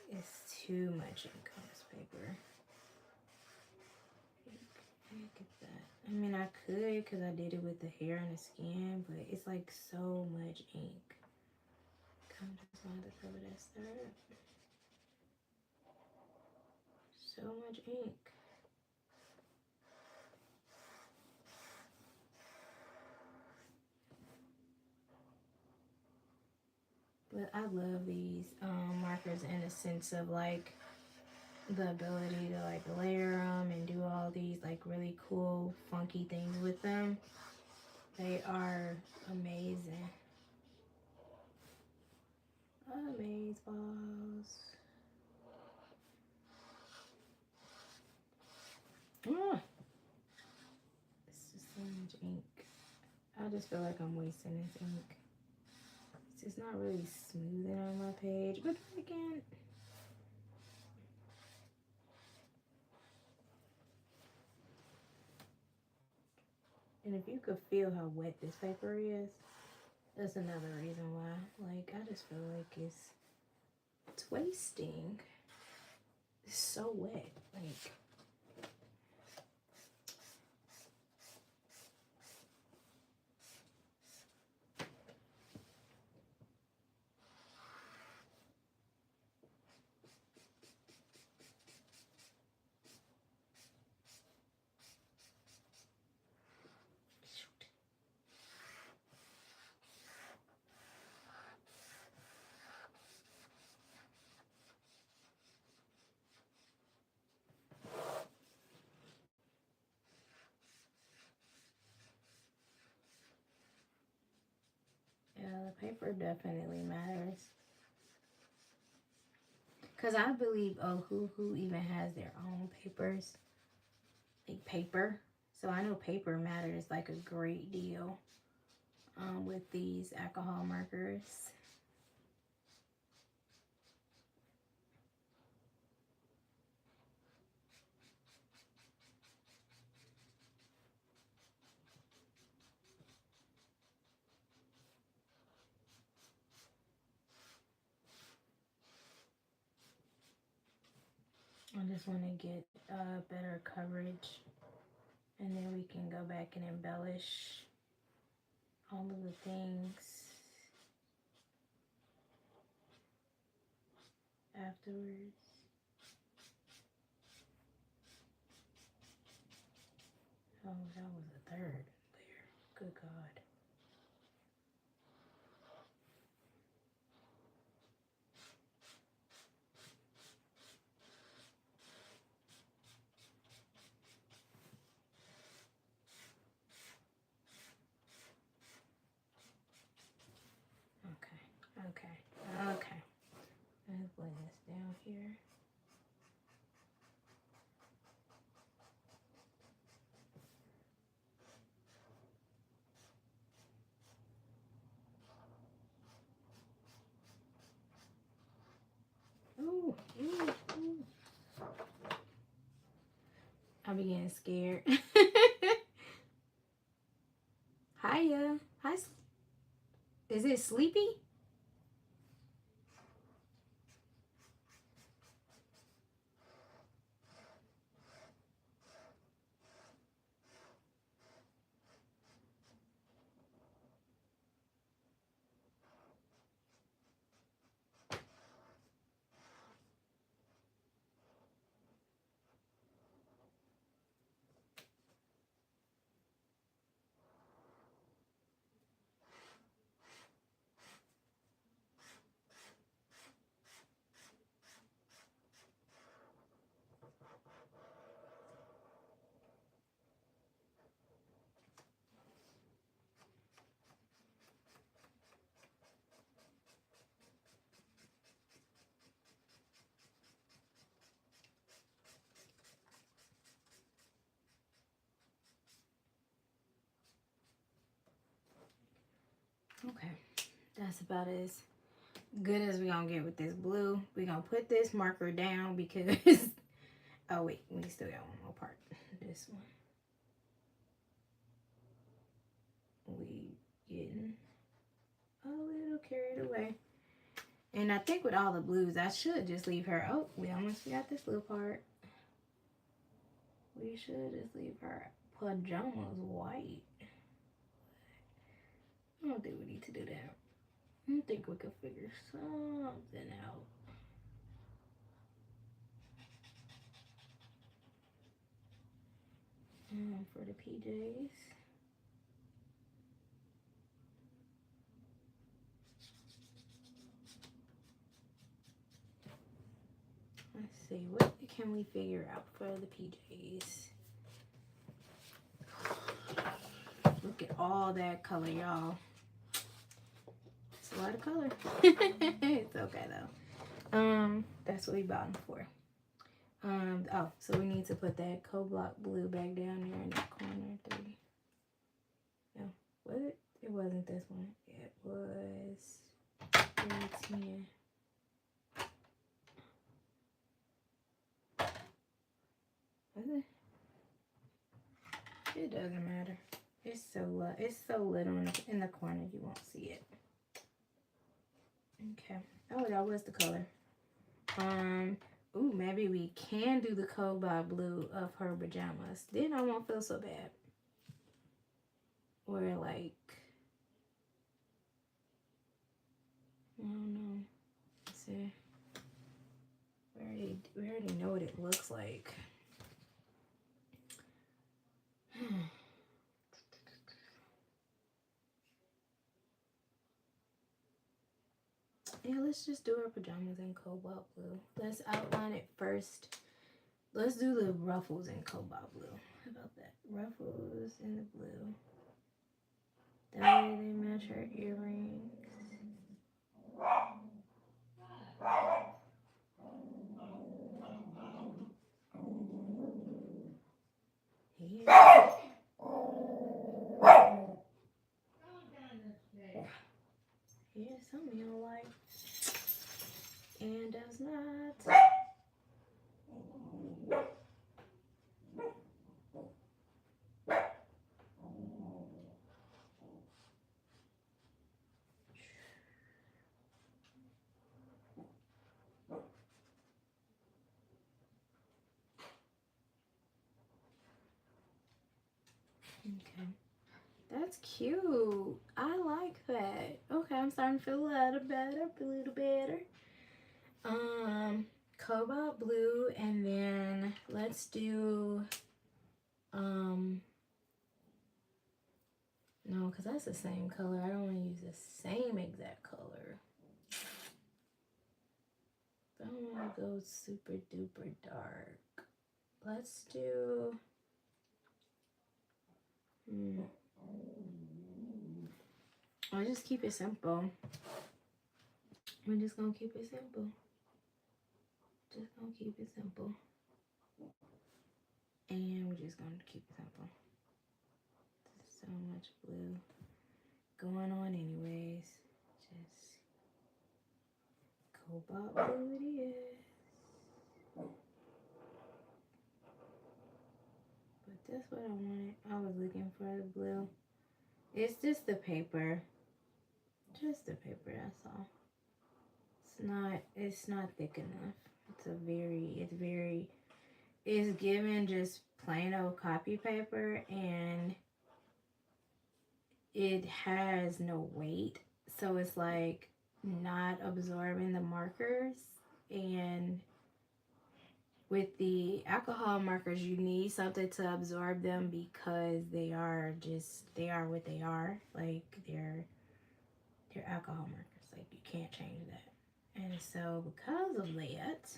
It's too much ink on this paper. Look at that. I mean, I could because I did it with the hair and the skin, but it's like so much ink. I'm just going to cover that start. So much ink. But I love these markers in a sense of like the ability to like layer them and do all these like really cool funky things with them. They are amazing. Amaze balls. Oh, it's just so much ink. I just feel like I'm wasting this ink. It's just not really smoothing on my page, but again, and if you could feel how wet this paper is, that's another reason why. Like, I just feel like it's wasting. It's so wet. Like, yeah, the paper definitely matters. Because I believe Ohuhu even has their own papers. Like paper. So I know paper matters like a great deal with these alcohol markers. I just want to get better coverage, and then we can go back and embellish all of the things afterwards. Oh, that was a third layer. Good God. Okay, okay, okay. Let's blend this down here. Ooh, ooh, ooh. I began scared. Hiya. Hi. Is it sleepy? Okay, that's about as good as we gonna get with this blue. We gonna put this marker down because oh wait, we still got one more part. This one. We getting a little carried away. And I think with all the blues, I should just leave her. Oh, we almost got this little part. We should just leave her pajamas white. I don't think we need to do that. I think we can figure something out. For the PJs. Let's see, what can we figure out for the PJs? Look at all that color, y'all. It's a lot of color. It's okay though. That's what we bought them for. Oh, so we need to put that co-block blue back down there in the corner 3. No, was it? It wasn't this one. It was 10. Was it? It doesn't matter. It's so little in the corner you won't see it. Okay. Oh, that was the color. Ooh, maybe we can do the cobalt blue of her pajamas. Then I won't feel so bad. Or like, I don't know. Let's see. We already know what it looks like. Yeah, let's just do our pajamas in cobalt blue. Let's outline it first. Let's do the ruffles in cobalt blue. How about that? Ruffles in the blue. That way they match her earrings. Yeah. Yeah, something you don't like. And does not. Okay. That's cute. I like that. Okay, I'm starting to feel a little better. Cobalt blue, and then let's do, no, because that's the same color. I don't want to use the same exact color. I don't want to go super duper dark. Let's do, I'll just keep it simple. We're just going to keep it simple. Just going to keep it simple. And we're just going to keep it simple. There's so much blue going on anyways. Just cobalt blue it is. But that's what I wanted. I was looking for the blue. It's just the paper. Just the paper, that's all. It's not thick enough. It's given just plain old copy paper, and it has no weight. So it's like not absorbing the markers. And with the alcohol markers, you need something to absorb them because they are what they are. Like they're alcohol markers. Like you can't change that. And so because of that,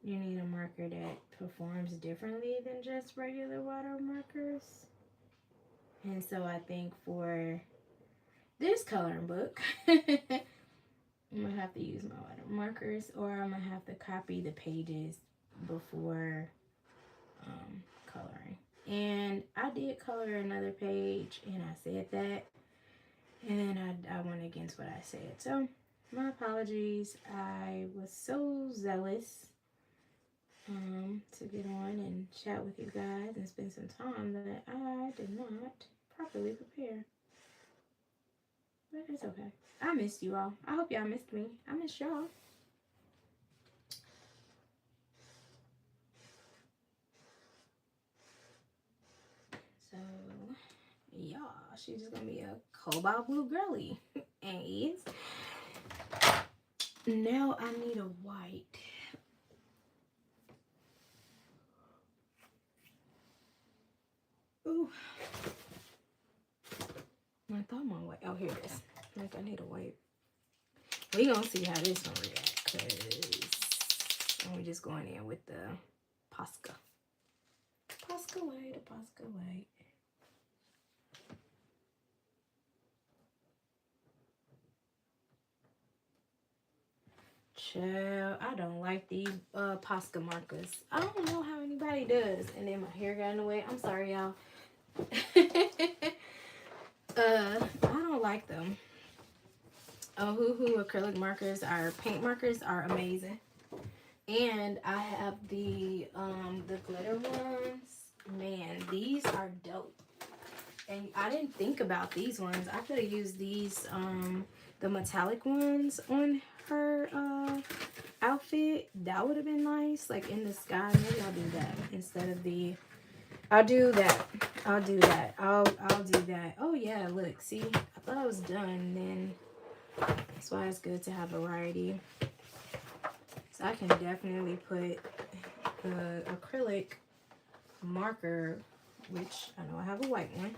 you need a marker that performs differently than just regular water markers. And so I think for this coloring book, I'm going to have to use my water markers, or I'm going to have to copy the pages before coloring. And I did color another page, and I said that. And then I went against what I said. So, my apologies. I was so zealous to get on and chat with you guys and spend some time that I did not properly prepare. But it's okay. I missed you all. I hope y'all missed me. I missed y'all. So, yeah, she's just gonna be a cobalt blue girly. And now I need a white. Ooh. I thought my white. Oh, here it is. Like, I need a white. We gonna see how this one react, because I'm just going in with the Posca. Posca white, a Posca white. Child, I don't like these Posca markers. I don't know how anybody does. And then my hair got in the way. I'm sorry, y'all. I don't like them. Ohuhu acrylic markers, our paint markers are amazing. And I have the glitter ones. Man, these are dope. And I didn't think about these ones. I could have used these the metallic ones on her outfit. That would have been nice, like in the sky. Maybe I'll do that instead of the I'll do that. I'll do that. I'll do that. Oh yeah, look, see, I thought I was done. Then that's why it's good to have variety. So I can definitely put the acrylic marker, which I know I have a white one,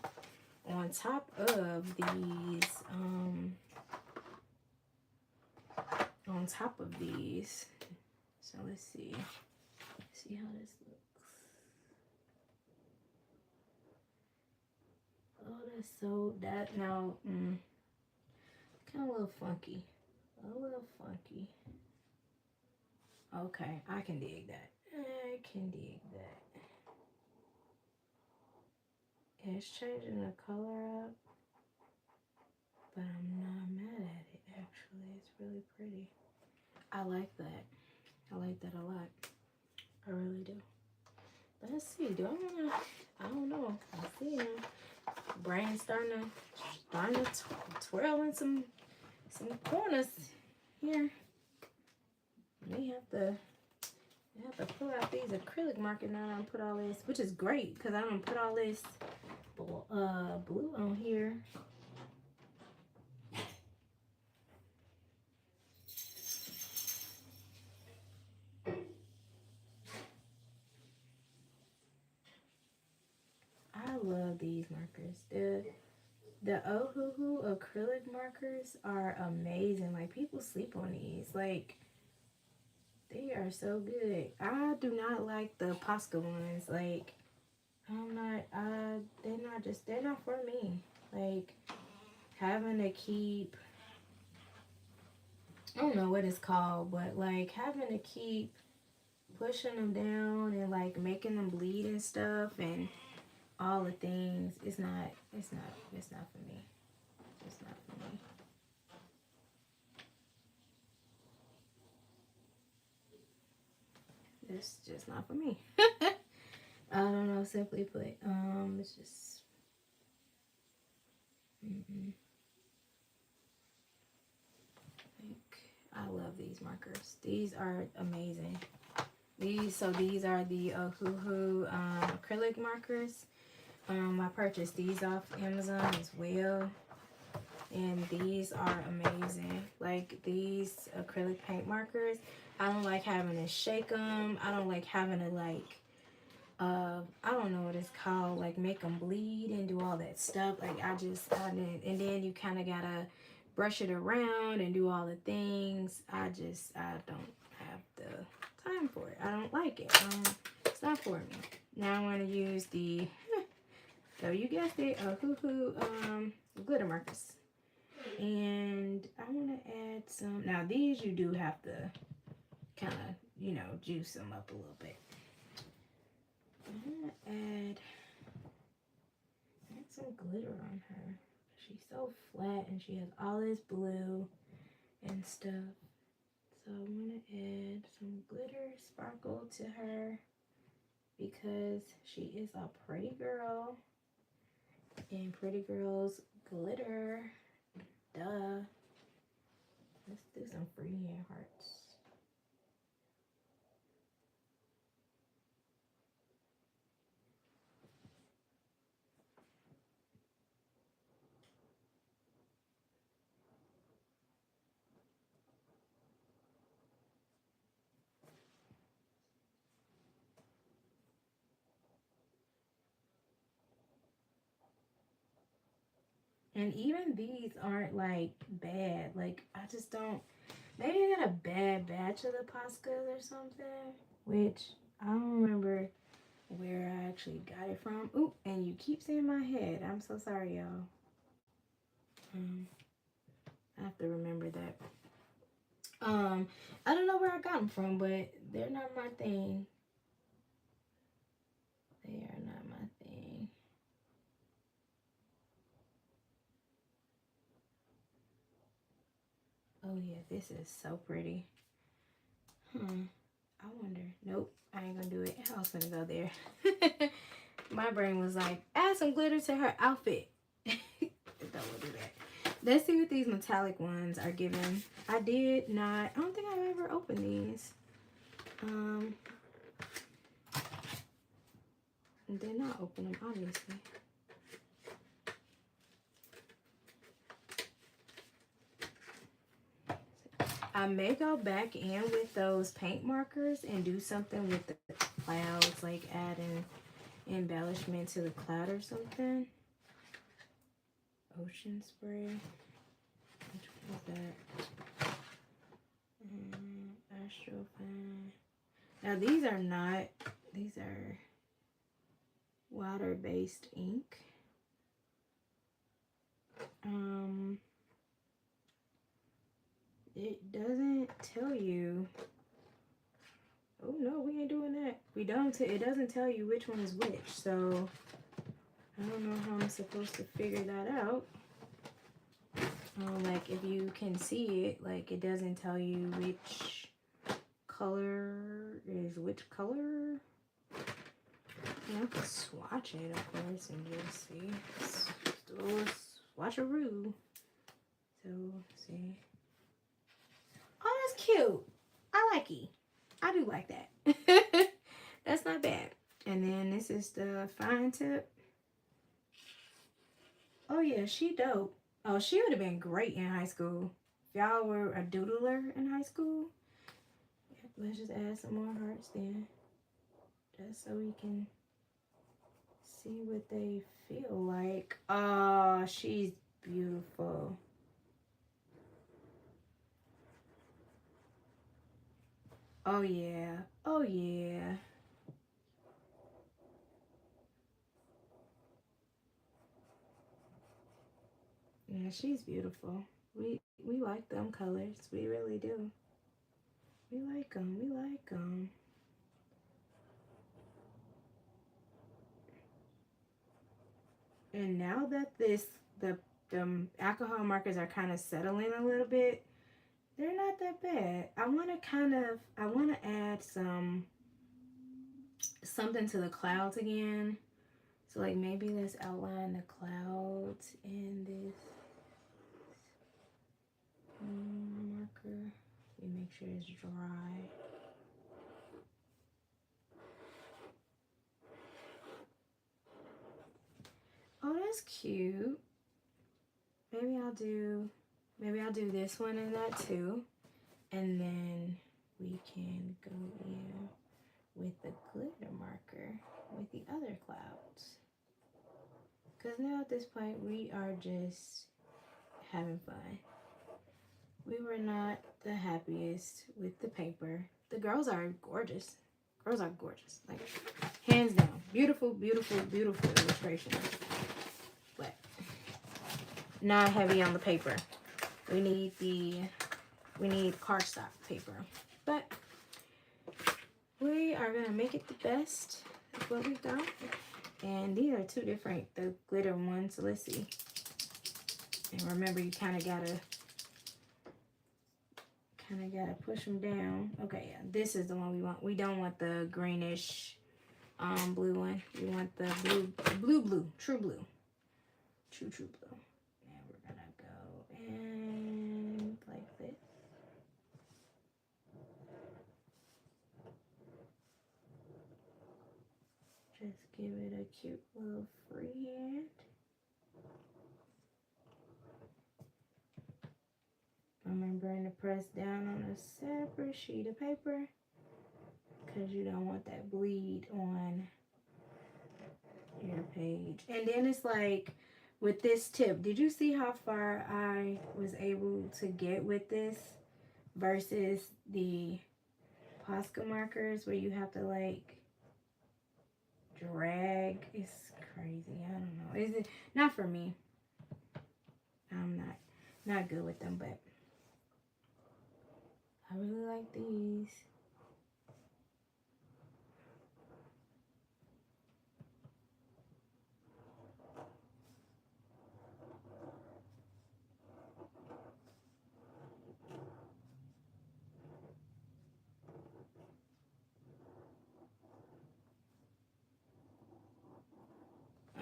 on top of these. On top of these. So let's see. See how this looks. Oh, that's so that now. Kind of a little funky. A little funky. Okay, I can dig that. I can dig that. It's changing the color up, but I'm not mad at it, actually. It's really pretty. I like that. I like that a lot. I really do. Let's see. Do I want to... I don't know. I see him. Brain starting to twirl in some corners here. We have to pull out these acrylic markers now and put all this, which is great because I don't put all this blue on here. I love these markers. The Ohuhu acrylic markers are amazing. Like, people sleep on these. Like, they are so good. I do not like the Posca ones. Like, they're not for me. Like, having to keep, I don't know what it's called, but like having to keep pushing them down and like making them bleed and stuff and all the things, it's not for me. It's not for me. It's just not for me. I don't know, simply put. It's just I love these markers. These are amazing. These are the Ohuhu acrylic markers. I purchased these off Amazon as well. And these are amazing. Like, these acrylic paint markers, I don't like having to shake them. I don't like having to like, I don't know what it's called, like make them bleed and do all that stuff. Like, I didn't. And then you kind of gotta brush it around and do all the things. I don't have the time for it. I don't like it. It's not for me. Now I want to use the, so you guessed it, Ohuhu glitter markers. And I want to add some. Now these you do have to kind of, you know, juice them up a little bit. I'm going to add some glitter on her. She's so flat and she has all this blue and stuff. So I'm going to add some glitter sparkle to her because she is a pretty girl. And pretty girls glitter. Duh. Let's do some freehand hearts. And even these aren't like bad. Like I just don't. Maybe I got a bad batch of the Poscas or something. Which I don't remember where I actually got it from. Ooh, and you keep saying my head. I'm so sorry, y'all. I have to remember that. I don't know where I got them from, but they're not my thing. They are not my thing. Oh yeah, this is so pretty. I wonder. Nope, I ain't gonna do it. I was gonna go there. My brain was like, add some glitter to her outfit. Don't do that. Let's see what these metallic ones are giving. I don't think I've ever opened these. Did not open them, obviously. I may go back in with those paint markers and do something with the clouds, like add an embellishment to the cloud or something. Ocean spray. Which one is that? Astrofan. Now these are water-based ink. It doesn't tell you. Oh no, we ain't doing that. It doesn't tell you which one is which, so I don't know how I'm supposed to figure that out. Like if you can see it, like it doesn't tell you which color is which color. You can swatch it, of course, and just see. Still swatcheroo. So, see. Oh, that's cute. I like it. I do like that. That's not bad. And then this is the fine tip. Oh, yeah, she dope. Oh, she would have been great in high school. If y'all were a doodler in high school, let's just add some more hearts then. Just so we can see what they feel like. Oh, she's beautiful. Oh, yeah. Oh, yeah. Yeah, she's beautiful. We like them colors. We really do. We like them. We like them. And now that the alcohol markers are kind of settling a little bit, they're not that bad. I want to add something to the clouds again. So like maybe let's outline the clouds in this marker. We make sure it's dry. Oh, that's cute. Maybe I'll do this one and that too. And then we can go in with the glitter marker with the other clouds. Because now at this point, we are just having fun. We were not the happiest with the paper. The girls are gorgeous. Girls are gorgeous. Like, hands down. Beautiful, beautiful, beautiful illustration. But not heavy on the paper. We need cardstock paper. But we are going to make it the best of what we got. And these are two different, the glitter ones. So let's see. And remember, you kind of gotta push them down. Okay, yeah, this is the one we want. We don't want the greenish blue one. We want the blue, true blue. True blue. And we're gonna go and like this. Just give it a cute little freehand. Remembering to press down on a separate sheet of paper because you don't want that bleed on your page. And then it's like, with this tip. Did you see how far I was able to get with this versus the Posca markers where you have to like drag? It's crazy. I don't know. Is it not for me? I'm not good with them, but I really like these.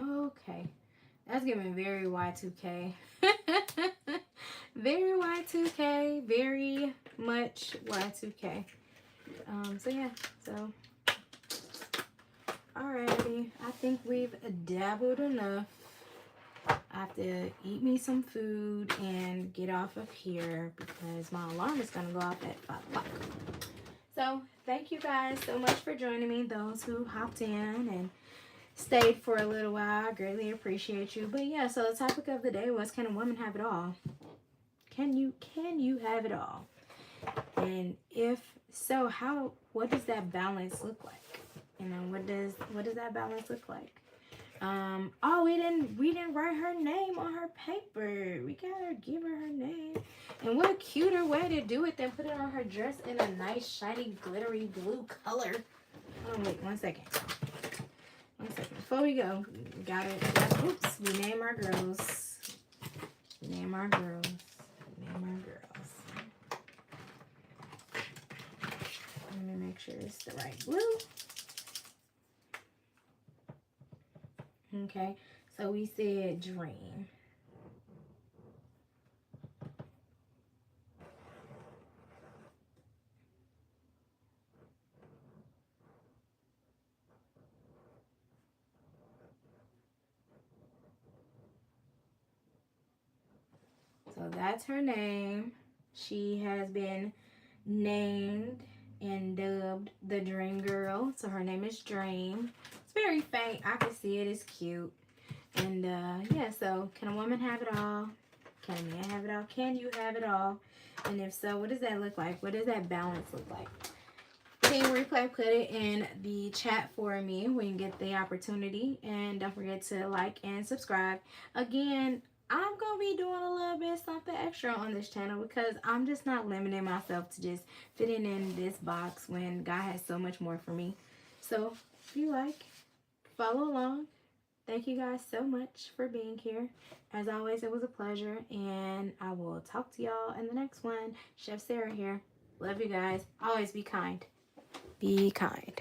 Okay, that's giving very Y2K. Very Y2K, very much Y2K. So yeah, so alrighty, I think we've dabbled enough. I have to eat me some food and get off of here because my alarm is gonna go off at 5 o'clock. So thank you guys so much for joining me, those who hopped in and stayed for a little while. I greatly appreciate you. But yeah, so the topic of the day was, can a woman have it all? Can you have it all? And if so, what does that balance look like? You know, what does that balance look like? Oh, we didn't write her name on her paper. We gotta give her name. And what a cuter way to do it than put it on her dress in a nice shiny glittery blue color. Oh wait, 1 second. 1 second. Before we go, oops, we name our girls. Name our girls. Name our girls. Let me make sure it's the right blue. Okay, so we said Dream. So that's her name. She has been named and dubbed the Dream Girl. So her name is Dream. It's very faint. I can see it. It's cute. And yeah, so can a woman have it all? Can a man have it all? Can you have it all? And if so, what does that look like? What does that balance look like? Team Replay, put it in the chat for me when you get the opportunity. And don't forget to like and subscribe. Again, I'm going to be doing a little bit something extra on this channel because I'm just not limiting myself to just fitting in this box when God has so much more for me. So if you like, follow along. Thank you guys so much for being here. As always, it was a pleasure. And I will talk to y'all in the next one. Chef Sarah here. Love you guys. Always be kind. Be kind.